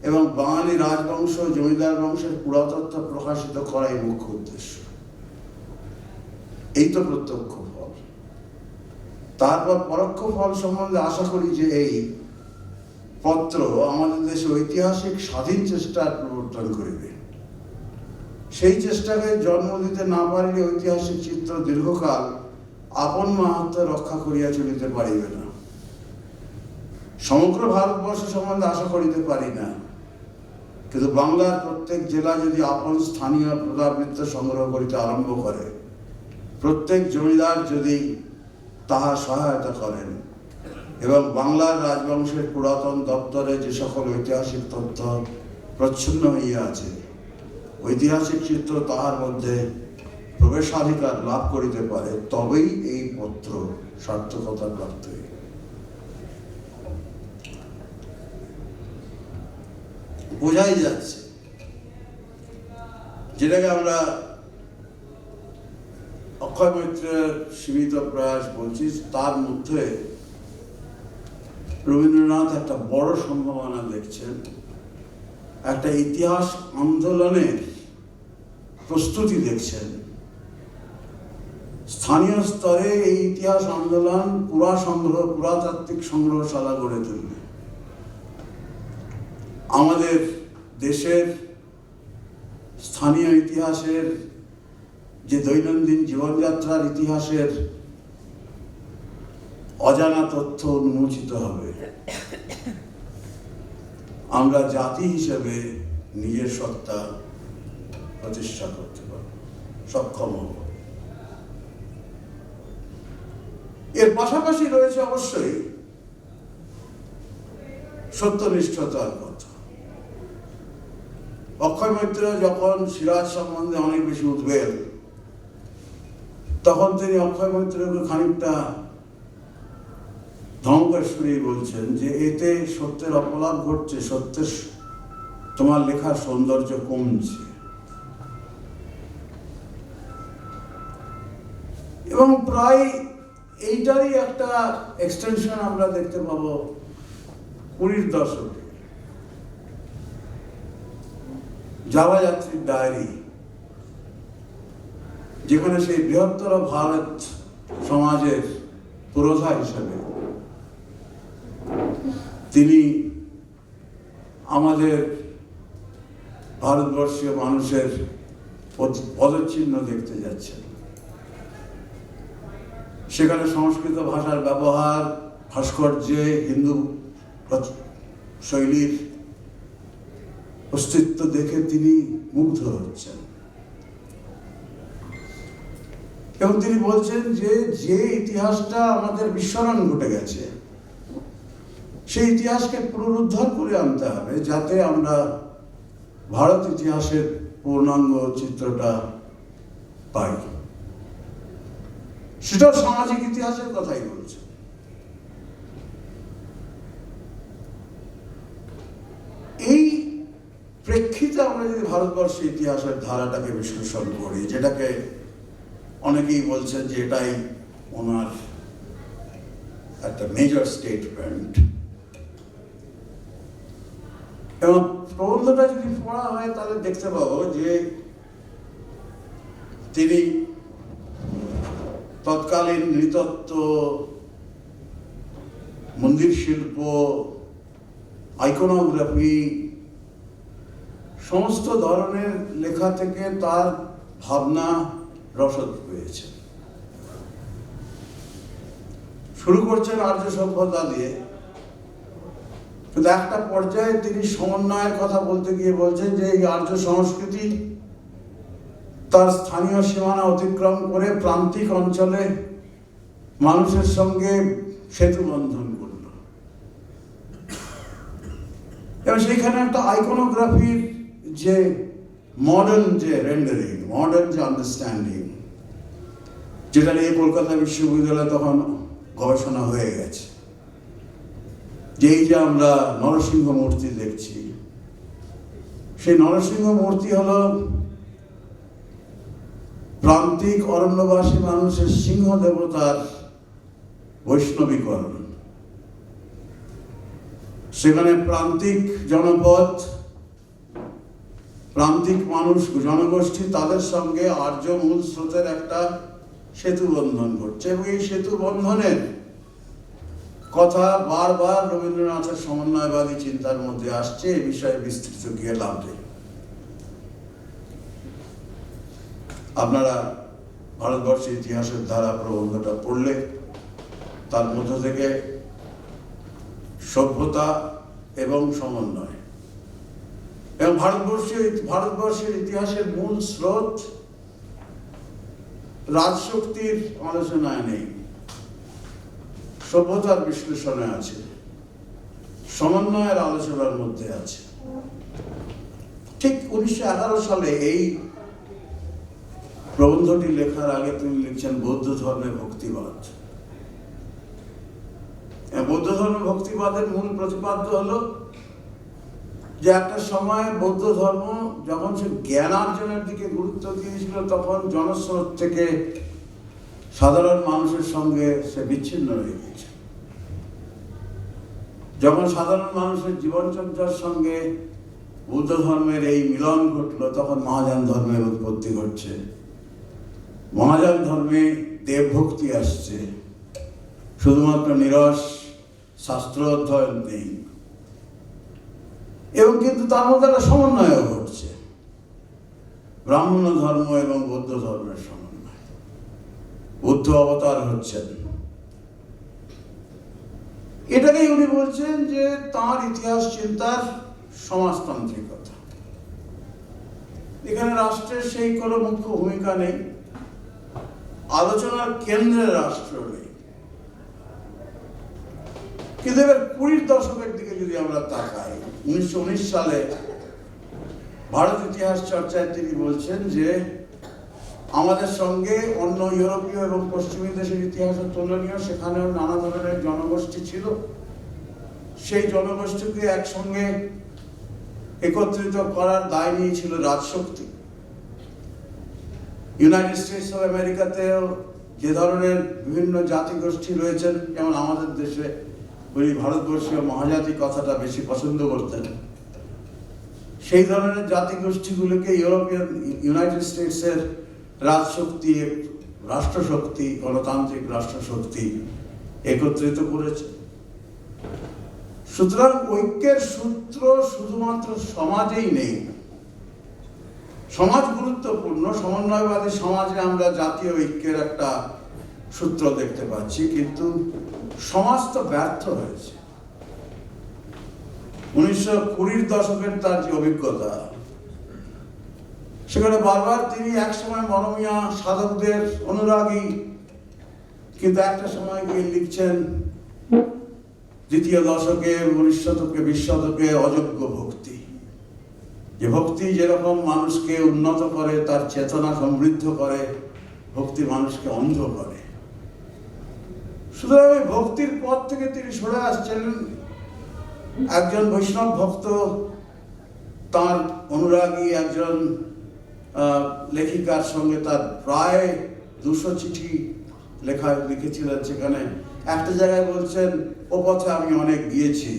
এবং বাঙালি রাজবংশ জমিদার বংশের পুরাতত্ত্ব প্রকাশিত করাই মুখ্য উদ্দেশ্য। এই তো প্রত্যক্ষ ফল। তারপর পরোক্ষ ফল সম্বন্ধে আশা করি যে এই পত্র আমাদের দেশে ঐতিহাসিক স্বাধীন চেষ্টার প্রবর্তন করিবে। সেই চেষ্টাকে জন্ম দিতে না পারিলে ঐতিহাসিক চিত্র দীর্ঘকাল আপন মাহাত্ম্য রক্ষা করিয়া চলিতে পারিবে না। সমগ্র ভারতবর্ষ সম্বন্ধে আশা করিতে পারি না, কিন্তু বাংলার প্রত্যেক জেলা যদি আপন স্থানীয় প্রজাবৃত্ত সংগ্রহ করিতে আরম্ভ করে, প্রত্যেক জমিদার যদি তাহা সহায়তা করেন এবং বাংলার রাজবংশের পুরাতন দপ্তরে যে সকল ঐতিহাসিক তথ্য প্রচ্ছন্ন হইয়া আছে, ঐতিহাসিক চিত্র তাহার মধ্যে প্রবেশাধিকার লাভ করিতে পারে, তবেই এই পত্র সার্থকতা প্রাপ্ত হইবে। বোঝাই যাচ্ছে, যেটাকে আমরা অক্ষয় মৈত্রের সীমিত প্রয়াস বলছি, তার মধ্যে রবীন্দ্রনাথ একটা বড় সম্ভাবনা দেখছেন, একটা ইতিহাস আন্দোলনের প্রস্তুতি দেখছেন। স্থানীয় স্তরে এই ইতিহাস আন্দোলন পুরাতাত্ত্বিক সংগ্রহশালা গড়ে তুলবে। আমাদের দেশের স্থানীয় ইতিহাসের যে দৈনন্দিন জীবনযাত্রার ইতিহাসের অজানা তথ্য উন্মোচিত হবে, আমরা জাতি হিসেবে নিজের সত্তা প্রতিষ্ঠা করতে পারব, সক্ষম হব। এর পাশাপাশি রয়েছে অবশ্যই সত্যনিষ্ঠতার কথা। অক্ষয় মৈত্র যখন সিরাজ সম্বন্ধে অনেক বেশি উদ্বেগ, তখন তিনি অক্ষয় মৈত্রকে খানিকটা ধমকেশ্বরী বলছেন যে এতে সত্যের অপলাপ ঘটছে, সত্যের তোমার লেখার সৌন্দর্য কমছে। এবং প্রায় এইটারই একটা এক্সটেনশন আমরা দেখতে পাবো 20-র দশকে, যাত্রীর ডায়েরি, যেখানে সেই বৃহত্তর ভারত সমাজের পুরোধা হিসেবে তিনি আমাদের ভারতবর্ষীয় মানুষের পদচিহ্ন দেখতে যাচ্ছেন। সেখানে সংস্কৃত ভাষার ব্যবহার, ভাস্কর্যে হিন্দু শৈলীর অস্তিত্ব দেখে তিনি মুগ্ধ হচ্ছেন এবং তিনি বলছেন যে যে ইতিহাসটা আমাদের বিস্মরণ ঘটে গেছে, সেই ইতিহাসকে পুনরুদ্ধার করে আনতে হবে, যাতে আমরা ভারত ইতিহাসের পূর্ণাঙ্গ চিত্রটা পাই। সেটা সামাজিক ইতিহাসের কথাই বলছে। এই প্রেক্ষিতে আমরা যদি ভারতবর্ষের ইতিহাসের ধারাটাকে বিশ্লেষণ করি, যেটাকে অনেকেই বলছেন যে এটাই ওনার একটা মেজর স্টেটমেন্ট, এবং প্রবন্ধটা যদি পড়া হয় তাহলে দেখতে পাবো যে তিনি তৎকালীন নৃতত্ত্ব, মন্দির শিল্প, আইকনোগ্রাফি সমস্ত ধরনের লেখা থেকে তার ভাবনা রসদ পেয়েছে। শুরু করছেন আর্য সভ্যতা দিয়ে, কিন্তু একটা পর্যায়ে তিনি সমন্বয়ের কথা বলতে গিয়ে বলছেন যে এই আর্য সংস্কৃতি তার স্থানীয় সীমানা অতিক্রম করে প্রান্তিক অঞ্চলে মানুষের সঙ্গে সেতু বন্ধন করল, এবং সেইখানে একটা আইকনোগ্রাফির যে মডার্ন যে রেন্ডারিং, মডার্ন যে আন্ডারস্ট্যান্ডিং, যেটা নিয়ে কলকাতা বিশ্ববিদ্যালয়ে তখন গবেষণা হয়ে গেছে, যেই যে আমরা নরসিংহ মূর্তি দেখছি, সেই নরসিংহ মূর্তি হলো প্রান্তিক অরণ্যবাসী মানুষের সিংহ দেবতার বৈষ্ণবীকরণ। সেখানে প্রান্তিক জনপদ, প্রান্তিক মানুষ, জনগোষ্ঠী, তাদের সঙ্গে আর্য মূল স্রোতের একটা সেতু বন্ধন ঘটছে, এবং এই সেতু বন্ধনের কথা বারবার রবীন্দ্রনাথের সমন্বয়বাদী চিন্তার মধ্যে আসছে। এই বিষয়ে বিস্তৃত গিয়ে লাভ নেই। আপনারা ভারতবর্ষের ইতিহাসের ধারা প্রবন্ধটা পড়লে তার মধ্য থেকে সভ্যতা এবং সমন্বয় এবং ভারতবর্ষের ইতিহাসের মূল স্রোত রাজশক্তির আলোচনায় নেই, সভ্যতার বিশ্লেষণে আছে, সমন্বয়ের আলোচনার মধ্যে আছে। ঠিক 1911 সালে এই প্রবন্ধটি লেখার আগে তিনি লিখছেন বৌদ্ধ ধর্মে ভক্তিবাদ। বৌদ্ধ ধর্মে ভক্তিবাদের মূল প্রতিপাদ্য হলো যে একটা সময় বৌদ্ধ ধর্ম যখন সে জ্ঞানার্জনের দিকে গুরুত্ব দিয়েছিল, তখন জনস্রোত থেকে সাধারণ মানুষের সঙ্গে সে বিচ্ছিন্ন হয়ে গেছে। যখন সাধারণ মানুষের জীবনচর্যার সঙ্গে বৌদ্ধ ধর্মের এই মিলন ঘটল, তখন মহাযান ধর্মের উৎপত্তি ঘটছে। মহাযান ধর্মে দেবভক্তি আসছে, শুধুমাত্র নিরস শাস্ত্র অধ্যয়ন নেই, এবং কিন্তু তার মধ্যে একটা সমন্বয় ঘটছে, ব্রাহ্মণ ধর্ম এবং বৌদ্ধ ধর্মের সমন্বয়। বুদ্ধ অবতার হচ্ছেন। এটাকেই উনি বলছেন যে তাঁর ইতিহাস চিন্তার সমাজতান্ত্রিকতা। এখানে রাষ্ট্রের সেই কোনো মুখ্য ভূমিকা নেই, আলোচনার কেন্দ্রে রাষ্ট্র নেই। কিন্তু এবার 20 দশকের দিকে যদি আমরা তাকাই, 1919 সালে ভারত ইতিহাস চর্চায় তিনি বলছেন যে আমাদের সঙ্গে অন্য ইউরোপীয় এবং পশ্চিমী দেশের ইতিহাসের তুলনীয়, সেখানেও নানা ধরনের জনগোষ্ঠী ছিল। সেই জনগোষ্ঠীকে একসঙ্গে একত্রিত করার দায় নিয়েছিল রাজশক্তি। ইউনাইটেড স্টেটস অফ আমেরিকাতেও যে ধরনের বিভিন্ন জাতিগোষ্ঠী রয়েছেন, যেমন আমাদের দেশে উনি ভারতবর্ষীয় মহাজাতি কথাটা বেশি পছন্দ করতেন, সেই ধরনের জাতিগোষ্ঠীগুলোকে ইউনাইটেড স্টেটসের রাজশক্তি, রাষ্ট্রশক্তি, গণতান্ত্রিক রাষ্ট্রশক্তি একত্রিত করেছে। সুতরাং ঐক্যের সূত্র শুধুমাত্র সমাজেই নেই। সমাজ গুরুত্বপূর্ণ, সমন্বয়বাদী সমাজে আমরা জাতীয় ঐক্যের একটা সূত্র দেখতে পাচ্ছি, কিন্তু সমাজ তো ব্যর্থ হয়েছে। 1920 দশকের তার যে অভিজ্ঞতা, সেখানে বারবার তিনি একসময় মরমিয়া সাধকদের অনুরাগী, কিন্তু একটা সময় গিয়ে লিখছেন দ্বিতীয় দশকে, 19 শতকে, 20 শতকে অযোগ্য ভক্তি, যে ভক্তি যেরকম মানুষকে উন্নত করে, তার চেতনা সমৃদ্ধ করে, ভক্তি মানুষকে অন্ধ করে। সুতরাং ভক্তির পথ থেকে তিনি সরে আসছেন। একজন বৈষ্ণব ভক্ত তার অনুরাগী একজন লেখিকার সঙ্গে তার প্রায় 200 চিঠি লিখেছিলেন। সেখানে একটা জায়গায় বলছেন, ও পথে আমি অনেক গিয়েছি,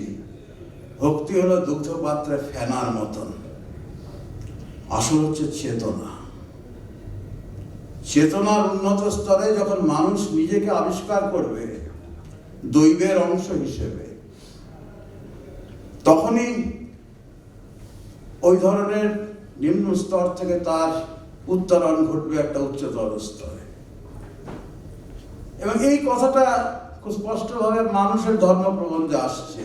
ভক্তি হলো দুগ্ধ পাত্রে ফেনার মতন। আসল হচ্ছে চেতনা। চেতনার উন্নত স্তরে যখন মানুষ নিজেকে আবিষ্কার করবে দৈবের অংশ হিসেবে, তখনই ওই ধরনের নিম্ন স্তর থেকে তার উত্তরণ ঘটবে একটা উচ্চতর স্তরে। এবং এই কথাটা খুব স্পষ্টভাবে মানুষের ধর্ম প্রবন্ধে আসছে।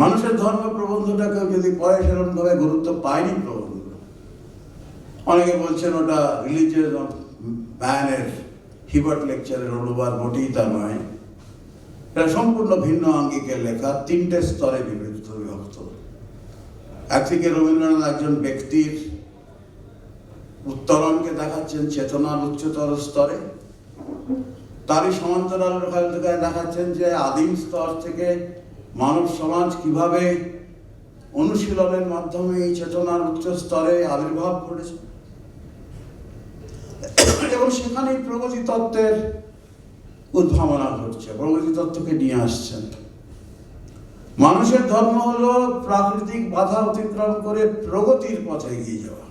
মানুষের ধর্ম প্রবন্ধটাকে যদি পরে সেরকম ভাবে গুরুত্ব পায়নি প্রবন্ধ। অনেকে বলছেন ওটা রিলিজিয়ন অফ ম্যানের হিবার্ট লেকচারের অনুবাদ, মোটেই তা নয়। এটা সম্পূর্ণ ভিন্ন আঙ্গিকের লেখা, 3টে স্তরে বিভক্ত। একদিকে রবীন্দ্রনাথ একজন ব্যক্তির উত্তরণকে দেখাচ্ছেন চেতনার উচ্চতর স্তরে, তারই সমান্তরাল রেখায় দেখাচ্ছেন যে আদিম স্তর থেকে মানব সমাজ কিভাবে অনুশীলনের মাধ্যমে এই চেতনার উচ্চ স্তরে আবির্ভাব ঘটেছে, এবং সেখানেই প্রগতি তত্ত্বের উদ্ভাবনা ঘটছে, প্রগতি তত্ত্বকে নিয়ে আসছেন। মানুষের ধর্ম হলো প্রাকৃতিক বাধা অতিক্রম করে প্রগতির পথে এগিয়ে যাওয়া।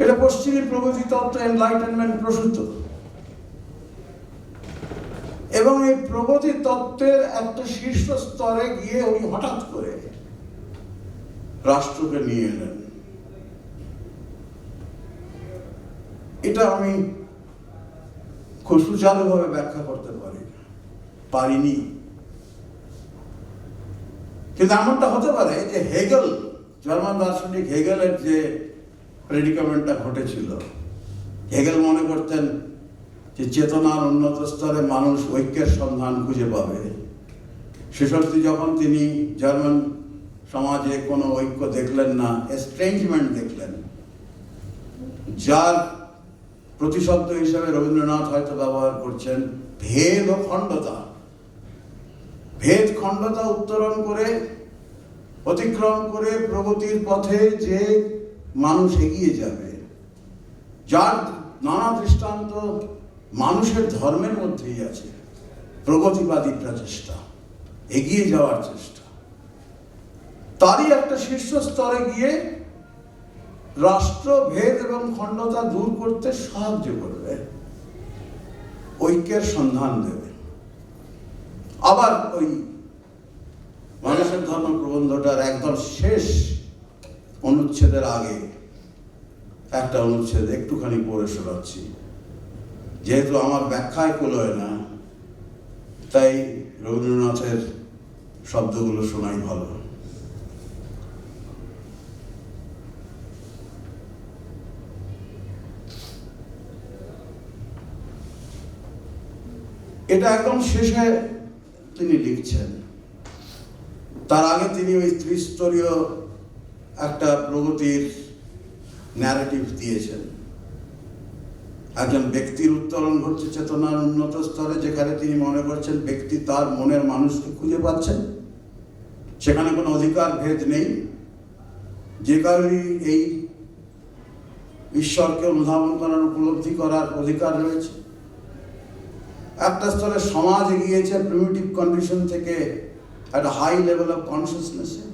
এটা পশ্চিমী প্রগতি তত্ত্ব, এনলাইটেনমেন্ট প্রসূত। এবং এই প্রগতি তত্ত্বের একটা শীর্ষ স্তরে গিয়ে উনি হঠাৎ করে রাষ্ট্রকে নিয়ে এলেন। এটা আমি খুব সুচারুভাবে ব্যাখ্যা করতে পারিনি। কিন্তু এমনটা হতে পারে যে হেগেল, জার্মান দার্শনিক হেগেলের যে প্রেডিকামেন্টটা ঘটেছিল, হেগেল মনে করতেন যে চেতনার উন্নত স্তরে মানুষ ঐক্যের সন্ধান খুঁজে পাবে। শেষোক্তি যখন তিনি জার্মান সমাজে কোনো ঐক্য দেখলেন না, এস্ট্রেঞ্জমেন্ট দেখলেন, যার প্রতিশব্দ হিসেবে রবীন্দ্রনাথ হয়তো ব্যবহার করছেন ভেদ ও খণ্ডতা। ভেদ খণ্ডতা উত্তরণ করে, অতিক্রম করে প্রগতির পথে যে মানুষ এগিয়ে যাবে, যার নানা দৃষ্টান্ত মানুষের ধর্মের মধ্যেই আছে। প্রগতিবাদী প্রচেষ্টা, এগিয়ে যাওয়ার চেষ্টা, তারই একটা শীর্ষ স্তরে গিয়ে রাষ্ট্র ভেদ এবং খণ্ডতা দূর করতে সাহায্য করবে, ঐক্যের সন্ধান দেবে। আবার ওই মানুষের ধর্ম প্রবন্ধটার একদম শেষ অনুচ্ছেদের আগে একটা অনুচ্ছেদ একটুখানি পড়ে শোনাচ্ছি, যেহেতু আমার ব্যাখ্যায় কুলোয় না, তাই রবীন্দ্রনাথের শব্দগুলো শোনাই ভালো। এটা একদম শেষে তিনি লিখছেন। তার আগে তিনি ওই ত্রিস্তরীয় একটা প্রগতির ন্যারেটিভ দিয়েছেন। একজন ব্যক্তির উত্তরণ ঘটছে চেতনার উন্নত স্তরে, যেখানে তিনি মনে করছেন ব্যক্তি তার মনের মানুষকে খুঁজে পাচ্ছেন, সেখানে কোনো অধিকার ভেদ নেই, যে কারণে এই ঈশ্বরকে অনুধাবন করার, উপলব্ধি করার অধিকার রয়েছে। একটা স্তরে সমাজ এগিয়েছে প্রিমিটিভ কন্ডিশন থেকে একটা হাই লেভেল অফ কনসিয়াসনেসে।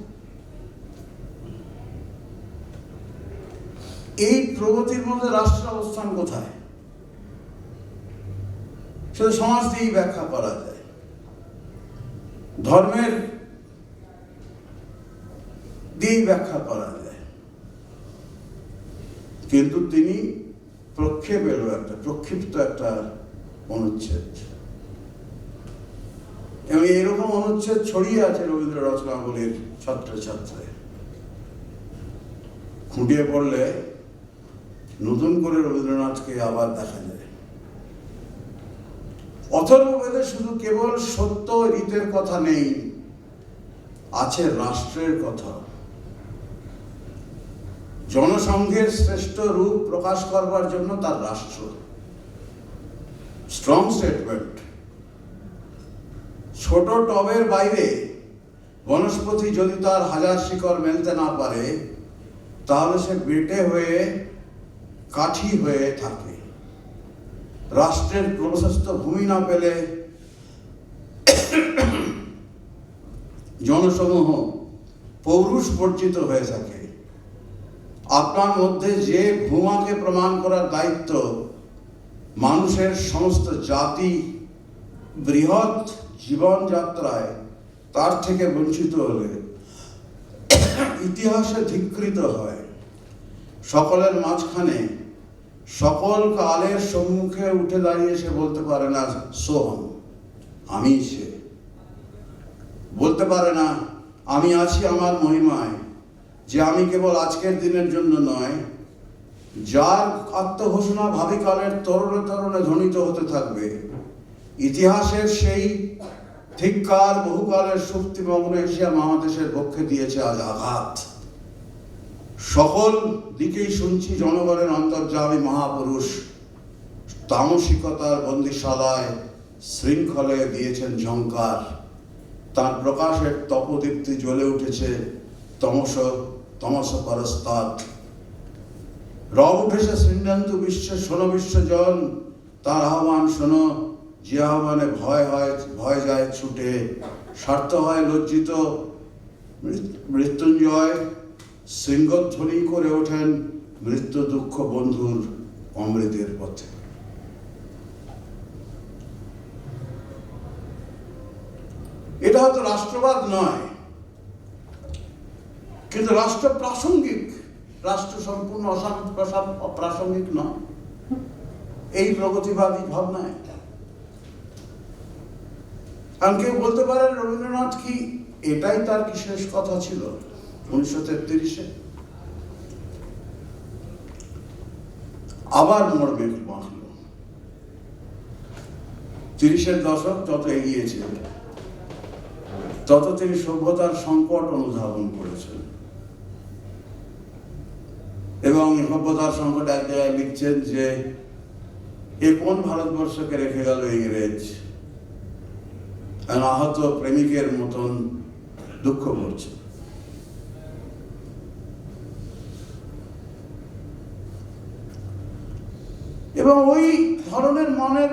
এই প্রগতির মধ্যে রাষ্ট্রের অবস্থান কোথায়? শুধু সমাজ দিয়েই ব্যাখ্যা করা যায়, ধর্মের দিয়েই ব্যাখ্যা করা যায়। কিন্তু তিনি প্রক্ষিপ্ত একটা অনুচ্ছেদ, এবং এরকম অনুচ্ছেদ ছড়িয়ে আছে রবীন্দ্র রচনাবলীর ছত্রে ছত্রে। খুঁটিয়ে পড়লে নতুন করে রবীন্দ্রনাথকে আবার দেখা যায়। অথর্ববেদে শুধু কেবল সত্য রীতের কথা নেই, আছে রাষ্ট্রের কথা। জনসংঘের শ্রেষ্ঠ রূপ প্রকাশ করবার জন্য তার রাষ্ট্র, স্ট্রং স্টেটমেন্ট। ছোট টবের বাইরে বনস্পতি যদি তার হাজার শিকড় মেলতে না পারে, তাহলে সে বেটে হয়ে কাঠি হয়ে থাকে। রাষ্ট্রের প্রশস্ত ভূমি না পেলে জনসমূহ পৌরুষ বর্জিত হয়ে থাকে। আপনার মধ্যে যে ভূমাকে প্রমাণ করার দায়িত্ব মানুষের সমস্ত জাতি বৃহৎ জীবনযাত্রায় তার থেকে বঞ্চিত হলে ইতিহাসে ধিক্কৃত হয়। সকলের মাঝখানে সকল কালের সম্মুখে উঠে দাঁড়িয়ে সে বলতে পারে না সোহম, আমি সে। বলতে পারে না আমি আছি আমার মহিমায়, যে আমি কেবল আজকের দিনের জন্য নয়, যার আত্মঘোষণা ভাবি কালের তরুণে তরুণে ধ্বনিত হতে থাকবে। ইতিহাসের সেই ধিক্কার বহুকালের সুপ্তিমগ্ন এশিয়া মহাদেশের পক্ষে দিয়েছে আজ আঘাত। সকল দিকেই শুনছি জনগণের অন্তর্যামী মহাপুরুষ তামসিকতার বন্দিশালায় শৃঙ্খলে দিয়েছেন ঝঙ্কার। তার প্রকাশের তপদীপ্তি জ্বলে উঠেছে তমস পরস্তাৎ। রব উঠেছে শ্রীন্দান্তু বিশ্বে, শোনো বিশ্বজন তার আহ্বান শোনো। যে আহ্বানে ভয় যায় ছুটে, স্বার্থ হয় লজ্জিত। মৃত্যুঞ্জয় শৃঙ্গধ্বনি করে ওঠেন মৃত্যু দুঃখ বন্ধুর অমৃতের পথে। এটা হয়তো রাষ্ট্রবাদ নয়, কিন্তু রাষ্ট্র প্রাসঙ্গিক, রাষ্ট্র সম্পূর্ণ অপ্রাসঙ্গিক নয় এই প্রগতিবাদী ভাবনায়। আর কেউ বলতে পারেন রবীন্দ্রনাথ কি এটাই তার কি শেষ কথা ছিল 1933-এ? আবার মোড় বাঁধল। 30-এর দশক যত এগিয়েছে তত তিনি সভ্যতার সংকট অনুধাবন করেছেন, এবং সভ্যতার সংকট এক জায়গায় লিখছেন যে এ কোন ভারতবর্ষকে রেখে গেল ইংরেজ, আহত প্রেমিকের মতন দুঃখ করছে। এবং ওই ধরনের মননে,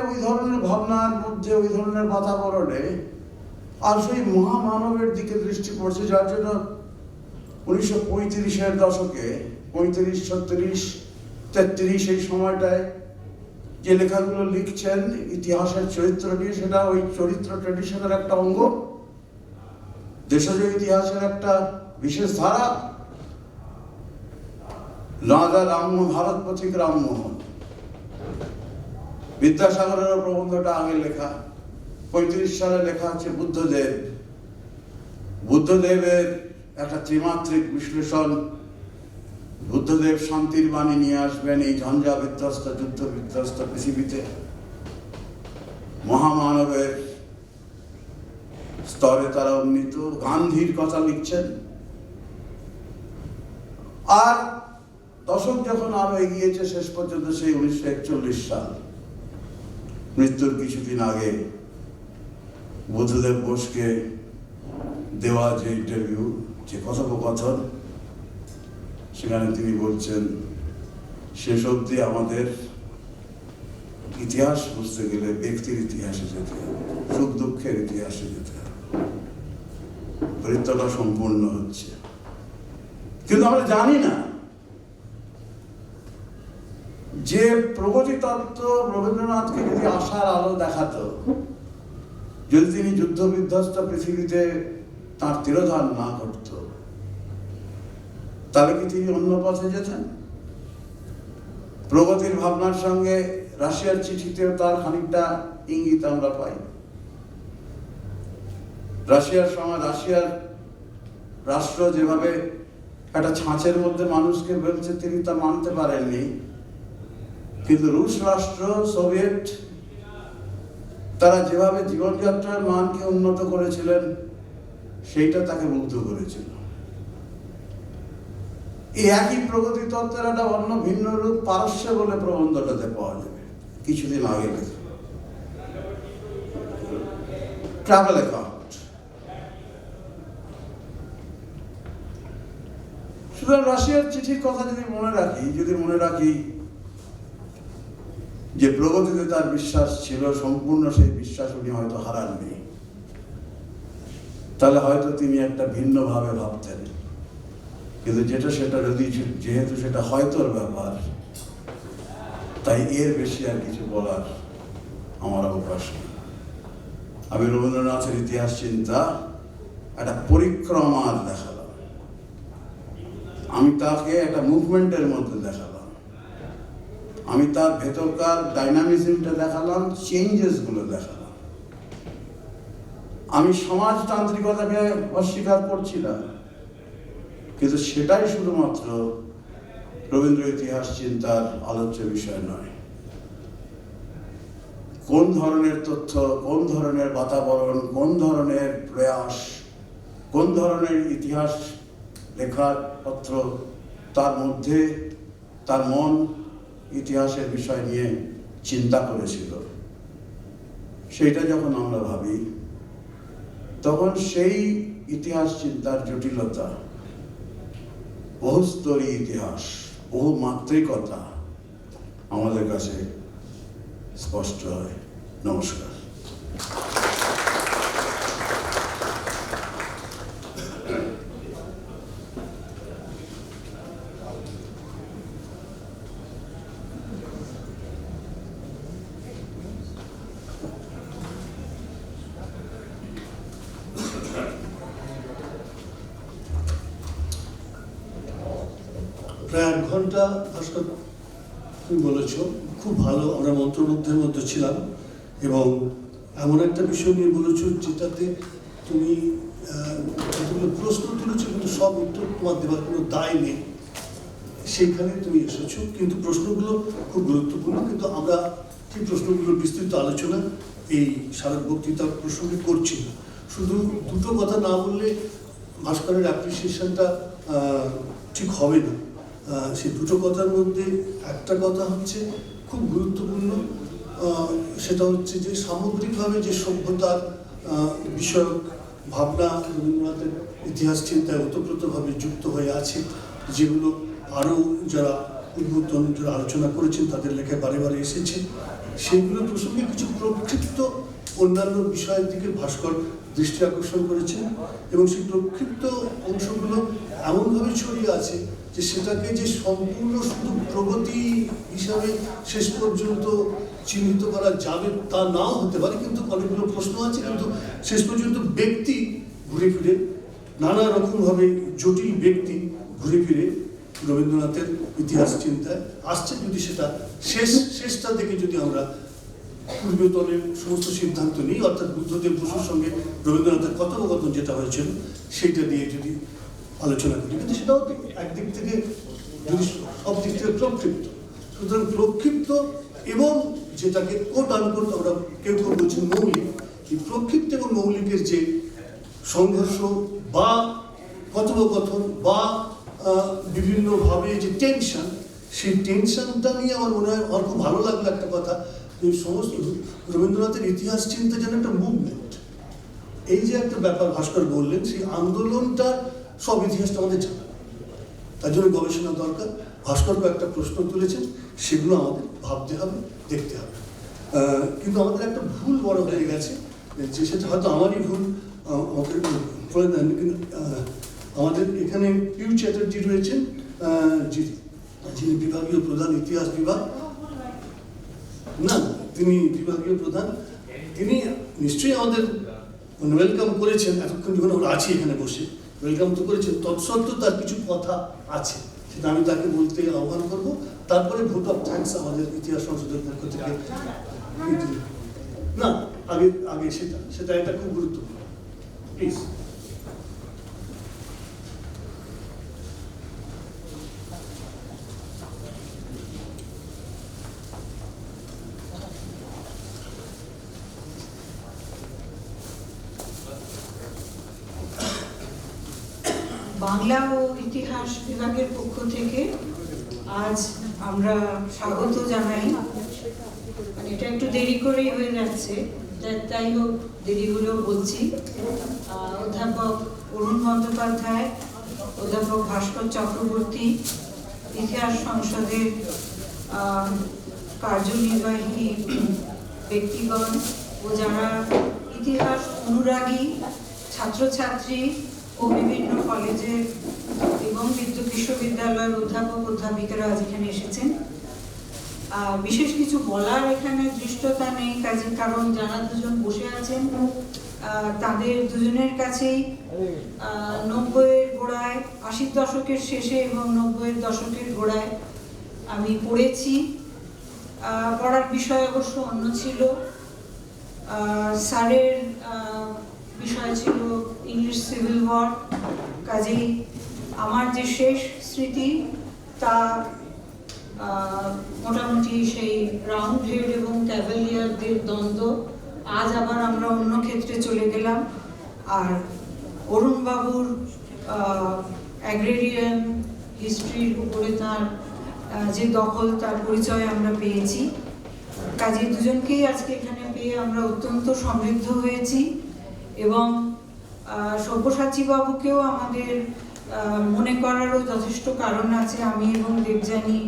ওই ধরনের ভাবনার মধ্যে, ওই ধরনের বাতাবরণে আর সেই মহামানবের দিকে দৃষ্টি পড়ছে, যার জন্য 1935-এর দশকে 35, 36, 33 এই সময়টায় যে লেখাগুলো লিখছেন ইতিহাসের চরিত্র নিয়ে, সেটা ওই চরিত্র ট্রেডিশনের একটা অঙ্গ, দেশজ ইতিহাসের একটা বিশেষ ধারা। রাজা ভারত পথিক রামমোহন, বিদ্যাসাগরের প্রবন্ধটা আগে লেখা, 35 সালে লেখা হচ্ছে বুদ্ধদেবের একটা ত্রিমাত্রিক বিশ্লেষণ। বুদ্ধদেব শান্তির বাণী নিয়ে আসবেন এই ঝঞ্ঝা বিধ্বস্ত, যুদ্ধ বিধ্বস্ত পৃথিবীতে। মহামানবের স্তরে তারা উন্নীত। গান্ধীর কথা লিখছেন। আর দশক যখন আরো এগিয়েছে, শেষ পর্যন্ত সেই 1941 সাল, মৃত্যুর কিছুদিন আগে বুদ্ধদেব বোসকে দেওয়া যে ইন্টারভিউ, যে কথোপকথন, সেখানে তিনি বলছেন শেষ অবধি আমাদের ইতিহাস বুঝতে গেলে ব্যক্তির ইতিহাসে যেতে হবে, সুখ দুঃখের ইতিহাসে যেতে হবে। বৃত্তটা সম্পূর্ণ হচ্ছে, কিন্তু আমরা জানি না যে প্রগতি তত্ত্ব রবীন্দ্রনাথকে যদি আশার আলো দেখাতো, যদি তিনি যুদ্ধ বিধ্বস্ত পৃথিবীতে তার তিরোধান না করত, তাহলে কি তিনি অন্য পথে যেতেন? প্রগতির ভাবনার সঙ্গে রাশিয়ার চিঠিতেও তার খানিকটা ইঙ্গিত আমরা পাই। রাশিয়ার সময় রাশিয়ার রাষ্ট্র যেভাবে একটা ছাঁচের মধ্যে মানুষকে বলছে, তিনি তা মানতে পারেননি, কিন্তু রুশ রাষ্ট্র, সোভিয়েত, তারা যেভাবে জীবনযাত্রার মানকে উন্নত করেছিলেন সেইটা তাকে মুগ্ধ করেছিল। এই একই প্রগতি তত্ত্বের একটা অন্য ভিন্ন রূপ পারস্য বলে প্রবন্ধটাতে পাওয়া যাবে কিছুদিন আগে। Travel account. সুতরাং রাশিয়ার চিঠির কথা যদি মনে রাখি যে প্রগতিতে তার বিশ্বাস ছিল, সম্পূর্ণ সেই বিশ্বাস উনি হয়তো হারাননি, তাহলে হয়তো তিনি একটা ভিন্নভাবে ভাবতেন। কিন্তু যেহেতু সেটা হয়তোর ব্যাপার, তাই এর বেশি আর কিছু বলার আমার অবকাশ নেই। আমি রবীন্দ্রনাথের ইতিহাস চিন্তা একটা পরিক্রমার দেখালাম, আমি তাকে একটা মুভমেন্টের মধ্যে দেখালাম, আমি তার ভেতরকার ডাইনামিজমটা দেখালাম, চেঞ্জেস গুলো দেখালাম। আমি সমাজতান্ত্রিকতাকে অস্বীকার করছি না, কিন্তু সেটাই শুধুমাত্র রবীন্দ্র ইতিহাস চিন্তার আলোচ্য বিষয় নয়। কোন ধরনের তথ্য, কোন ধরনের বাতাবরণ, কোন ধরনের প্রয়াস, কোন ধরনের ইতিহাস লেখার পত্র, তার মধ্যে তার মন ইতিহাসের বিষয় নিয়ে চিন্তা করেছিল, সেইটা যখন আমরা ভাবি, তখন সেই ইতিহাস চিন্তার জটিলতা, বহুস্তরী ইতিহাস, বহু মাত্রিকতা আমাদের কাছে স্পষ্ট হয়। নমস্কার। প্রায় 1 ঘন্টা ভাস্কর তুমি বলেছ, খুব ভালো। আমরা মন্ত্রমুগ্ধের মধ্যে ছিলাম এবং এমন একটা বিষয় নিয়ে বলেছো যেটাতে তুমি যতগুলো প্রশ্ন তুলেছো, কিন্তু সব উত্তর তোমার দেওয়ার কোনো দায় নেই, সেইখানে তুমি এসেছো। কিন্তু প্রশ্নগুলো খুব গুরুত্বপূর্ণ, কিন্তু আমরা সেই প্রশ্নগুলোর বিস্তৃত আলোচনা এই স্মারক বক্তৃতা প্রসঙ্গে করছি না। শুধু দুটো কথা না বললে ভাস্করের অ্যাপ্রিসিয়েশনটা ঠিক হবে না। সেই দুটো কথার মধ্যে একটা কথা হচ্ছে খুব গুরুত্বপূর্ণ, সেটা হচ্ছে যে সামগ্রিকভাবে যে সভ্যতার বিষয়ক ভাবনা রবীন্দ্রনাথের ইতিহাস চিন্তায় ওতপ্রোতভাবে যুক্ত হয়ে আছে, যেগুলো আরও যারা উদ্বোধন যারা আলোচনা করেছেন তাদের লেখায় বারে বারে এসেছে, সেইগুলো প্রসঙ্গে কিছু প্রক্ষিপ্ত অন্যান্য বিষয়ের দিকে ভাস্কর দৃষ্টি আকর্ষণ করেছেন এবং সেই প্রক্ষিপ্ত অংশগুলো এমনভাবে ছড়িয়ে আছে যে সেটাকে যে সম্পূর্ণ শুধু প্রগতি হিসাবে শেষ পর্যন্ত চিহ্নিত করা যাবে তা নাও হতে পারে, কিন্তু অনেকগুলো প্রশ্ন আছে। কিন্তু শেষ পর্যন্ত ব্যক্তি ঘুরে ফিরে, নানা রকমভাবে জটিল ব্যক্তি ঘুরে ফিরে রবীন্দ্রনাথের ইতিহাস চিন্তায় আসছে। যদি সেটা শেষটা থেকে যদি আমরা পূর্বতনের সমস্ত সিদ্ধান্ত নিই, অর্থাৎ বুদ্ধদেব বসুর সঙ্গে রবীন্দ্রনাথের কথোপকথন যেটা হয়েছিল সেইটা দিয়ে যদি আলোচনা করি, কিন্তু সেটাও একদিক থেকে যদি সব দিক থেকে প্রক্ষিপ্ত। সুতরাং প্রক্ষিপ্ত এবং যেটাকে কোট আনকোট আমরা কেউ কেউ বলছেন মৌলিক, এই প্রক্ষিপ্ত এবং মৌলিকের যে সংঘর্ষ বা কথোপকথন বা বিভিন্নভাবে যে টেনশন, সেই টেনশনটা নিয়ে আমার মনে হয় আমার খুব ভালো লাগলো একটা কথা, সমস্ত রবীন্দ্রনাথের ইতিহাস চিন্তা যেন একটা মুভমেন্ট। এই যে একটা ব্যাপার ভাস্কর বললেন, সেই আন্দোলনটা সব ইতিহাসটা আমাদের জানা, তার জন্য গবেষণা দরকার। ভাস্কর একটা প্রশ্ন তুলেছেন, সেগুলো আমাদের ভাবতে হবে, দেখতে হবে। কিন্তু আমাদের একটা ভুল বড় হয়ে গেছে, যে সেটা হয়তো আমারই ভুল, আমাকে করে দেন। কিন্তু আমাদের এখানে পিউ চ্যাটার্জি রয়েছেন, যিনি বিভাগীয় প্রধান, ইতিহাস বিভাগ, না তিনি বিভাগীয় প্রধান, তিনি নিশ্চয়ই আমাদের ওয়েলকাম করেছেন, এতক্ষণ যখন আমরা আছি এখানে বসে ওয়েলকাম তো করেছেন, তৎসত্ত্বেও তার কিছু কথা আছে, সেটা আমি তাকে বলতে আহ্বান করব। তারপরে ভোট অফ থ্যাঙ্কস আমাদের ইতিহাস সংসদের পক্ষ থেকে। না, আগে আগে সেটা এটা খুব গুরুত্বপূর্ণ, প্লিজ। বাংলা ও ইতিহাস বিভাগের পক্ষ থেকে আজ আমরা স্বাগত জানাই। মানে এটা একটু দেরি করেই হয়ে যাচ্ছে, তাই হোক দেরি হলেও বলছি। অধ্যাপক অরুণ বন্দ্যোপাধ্যায়, অধ্যাপক ভাস্কর চক্রবর্তী, ইতিহাস সংসদের কার্যনির্বাহী ব্যক্তিগণ ও যারা ইতিহাস অনুরাগী ছাত্রছাত্রী ও বিভিন্ন কলেজের এবং বিশ্ববিদ্যালয়ের অধ্যাপক অধ্যাপিকারা আজ এখানে এসেছেন। বিশেষ কিছু বলার এখানে দৃষ্টতা নেই, কারণ যারা দুজন বসে আছেন তাদের দুজনের কাছেই 90-এর গোড়ায়, 80-র দশকের শেষে এবং 90-এর দশকের গোড়ায় আমি পড়েছি। পড়ার বিষয় অবশ্য অন্য ছিল। স্যারের বিষয় ছিল ইংলিশ সিভিল ওয়ার, কাজেই আমার যে শেষ স্মৃতি তা মোটামুটি সেই রাউন্ড হেড এবং ক্যাভেলিয়ারদের দ্বন্দ্ব। আজ আবার আমরা অন্য ক্ষেত্রে চলে গেলাম। আর অরুণবাবুর অ্যাগ্রেরিয়ান হিস্ট্রির উপরে তার যে দখল, তার পরিচয় আমরা পেয়েছি। কাজেই দুজনকেই আজকে এখানে পেয়ে আমরা অত্যন্ত সমৃদ্ধ হয়েছি। এবং সব্যসাচী বাবুকেও আমাদের মনে করারও যথেষ্ট কারণ আছে। আমি এবং দেবযানী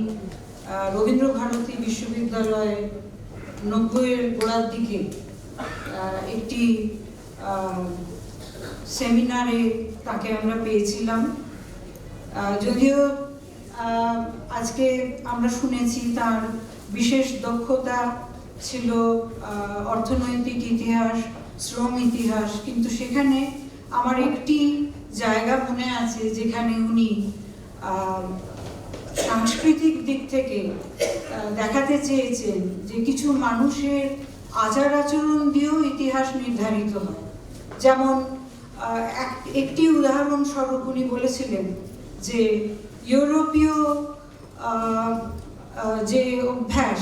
রবীন্দ্রভারতী বিশ্ববিদ্যালয়ে 90-এর গোড়ার দিকে একটি সেমিনারে তাকে আমরা পেয়েছিলাম। যদিও আজকে আমরা শুনেছি তার বিশেষ দক্ষতা ছিল অর্থনৈতিক ইতিহাস, শ্রম ইতিহাস, কিন্তু সেখানে আমার একটি জায়গা মনে আছে যেখানে উনি সাংস্কৃতিক দিক থেকে দেখাতে চেয়েছেন যে কিছু মানুষের আচার আচরণ দিয়েও ইতিহাস নির্ধারিত হয়। যেমন একটি উদাহরণস্বরূপ উনি বলেছিলেন যে ইউরোপীয় যে অভ্যাস,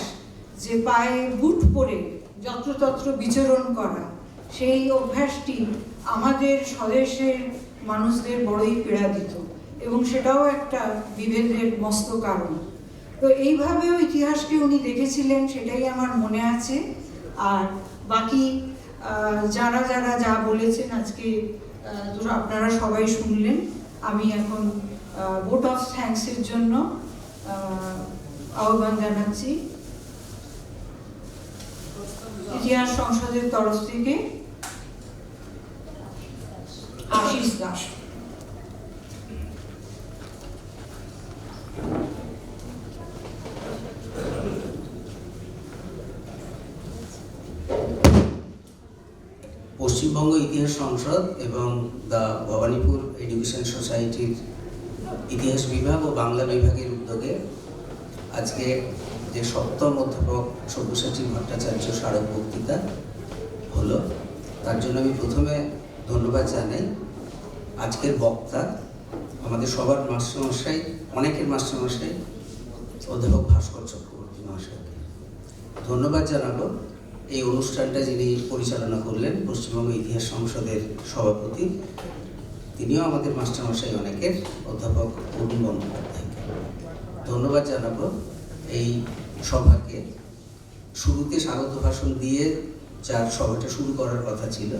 যে পায়ে বুট পরে যত্রতত্র বিচরণ করা, সেই অভ্যাসটি আমাদের স্বদেশের মানুষদের বড়ই পীড়া দিত এবং সেটাও একটা বিভেদের মস্ত কারণ। তো এইভাবেও ইতিহাসকে উনি দেখেছিলেন, সেটাই আমার মনে আছে। আর বাকি যারা যারা যা বলেছেন আজকে আপনারা সবাই শুনলেন। আমি এখন ভোট অফ থ্যাঙ্কসের জন্য আহ্বান জানাচ্ছি ইতিহাস সংসদের তরফ থেকে আশিস দাস। পশ্চিমবঙ্গ ইতিহাস সংসদ এবং দ্য ভবানীপুর এডুকেশন সোসাইটির ইতিহাস বিভাগ ও বাংলা বিভাগের উদ্যোগে আজকে যে 7ম অধ্যাপক সব্যসাচী ভট্টাচার্য স্মারক বক্তৃতা হলো, তার জন্য আমি প্রথমে ধন্যবাদ জানাই আজকের বক্তা, আমাদের সবার মাস্টারমশাই, অনেকের মাস্টারমশাই অধ্যাপক ভাস্কর চক্রবর্তী মহাশয়কে। ধন্যবাদ জানাবো এই অনুষ্ঠানটা যিনি পরিচালনা করলেন, পশ্চিমবঙ্গ ইতিহাস সংসদের সভাপতি, তিনিও আমাদের মাস্টারমশাই অনেকের, অধ্যাপক অরুণ বন্দ্যোপাধ্যায়কে। ধন্যবাদ জানাবো এই সভাকে। শুরুতে স্বাগত ভাষণ দিয়ে যার সভাটা শুরু করার কথা ছিল,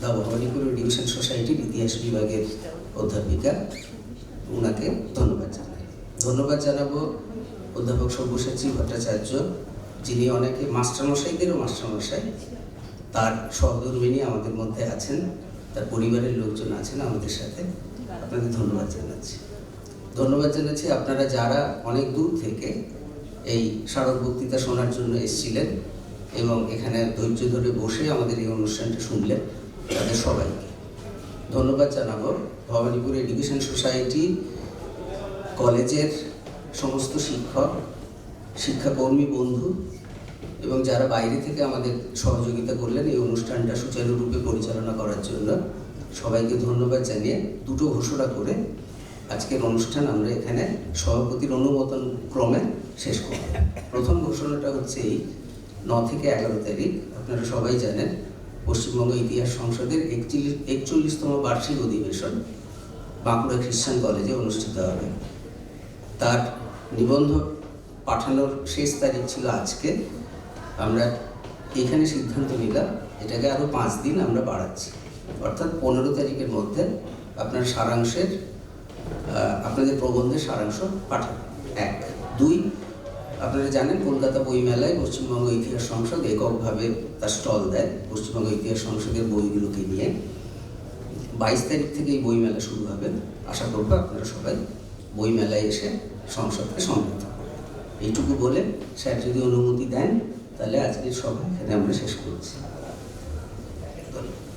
দ্য ভবানীপুর এডুকেশন সোসাইটির ইতিহাস বিভাগের অধ্যাপিকা, ওনাকে ধন্যবাদ জানাই। ধন্যবাদ জানাবো অধ্যাপক সব্যসাচী ভট্টাচার্য, যিনি অনেকে মাস্টারমশাইদেরও মাস্টারমশাই, তার সহধর্মিনী আমাদের মধ্যে আছেন, তার পরিবারের লোকজন আছেন আমাদের সাথে। আপনাদের ধন্যবাদ জানাচ্ছি। ধন্যবাদ জানাচ্ছি আপনারা যারা অনেক দূর থেকে এই স্মারক বক্তৃতা শোনার জন্য এসেছিলেন এবং এখানে ধৈর্য ধরে বসে আমাদের এই অনুষ্ঠানটা শুনলেন, তাদের সবাইকে ধন্যবাদ জানাবো। ভবানীপুর এডুকেশন সোসাইটি কলেজের সমস্ত শিক্ষক, শিক্ষাকর্মী বন্ধু এবং যারা বাইরে থেকে আমাদের সহযোগিতা করলেন এই অনুষ্ঠানটা সুচারুরূপে পরিচালনা করার জন্য সবাইকে ধন্যবাদ জানিয়ে দুটো ঘোষণা করে আজকের অনুষ্ঠান আমরা এখানে সভাপতির অনুমোদন ক্রমে শেষ করব। প্রথম ঘোষণাটা হচ্ছে এই 9 থেকে 11 তারিখ আপনারা সবাই জানেন পশ্চিমবঙ্গ ইতিহাস সংসদের 41তম বার্ষিক অধিবেশন বাঁকুড়া খ্রিস্টান কলেজে অনুষ্ঠিত হবে। তার নিবন্ধ পাঠানোর শেষ তারিখ ছিল আজকে। আমরা এখানে সিদ্ধান্ত নিলাম এটাকে আরও 5 দিন আমরা বাড়াচ্ছি, অর্থাৎ 15 তারিখের মধ্যে আপনার সারাংশের আপনাদের প্রবন্ধের সারাংশ পাঠান। 1, 2 আপনারা জানেন কলকাতা বইমেলায় পশ্চিমবঙ্গ ইতিহাস সংসদ এককভাবে তার স্টল দেয় পশ্চিমবঙ্গ ইতিহাস সংসদের বইগুলোকে নিয়ে। 22 তারিখ থেকে এই বইমেলা শুরু হবে। আশা করবো আপনারা সবাই বইমেলায় এসে সংসদকে সমৃদ্ধ করবেন। এইটুকু বলে স্যার যদি অনুমতি দেন তাহলে আজকের সভা এখানে আমরা শেষ করছি। ধন্যবাদ।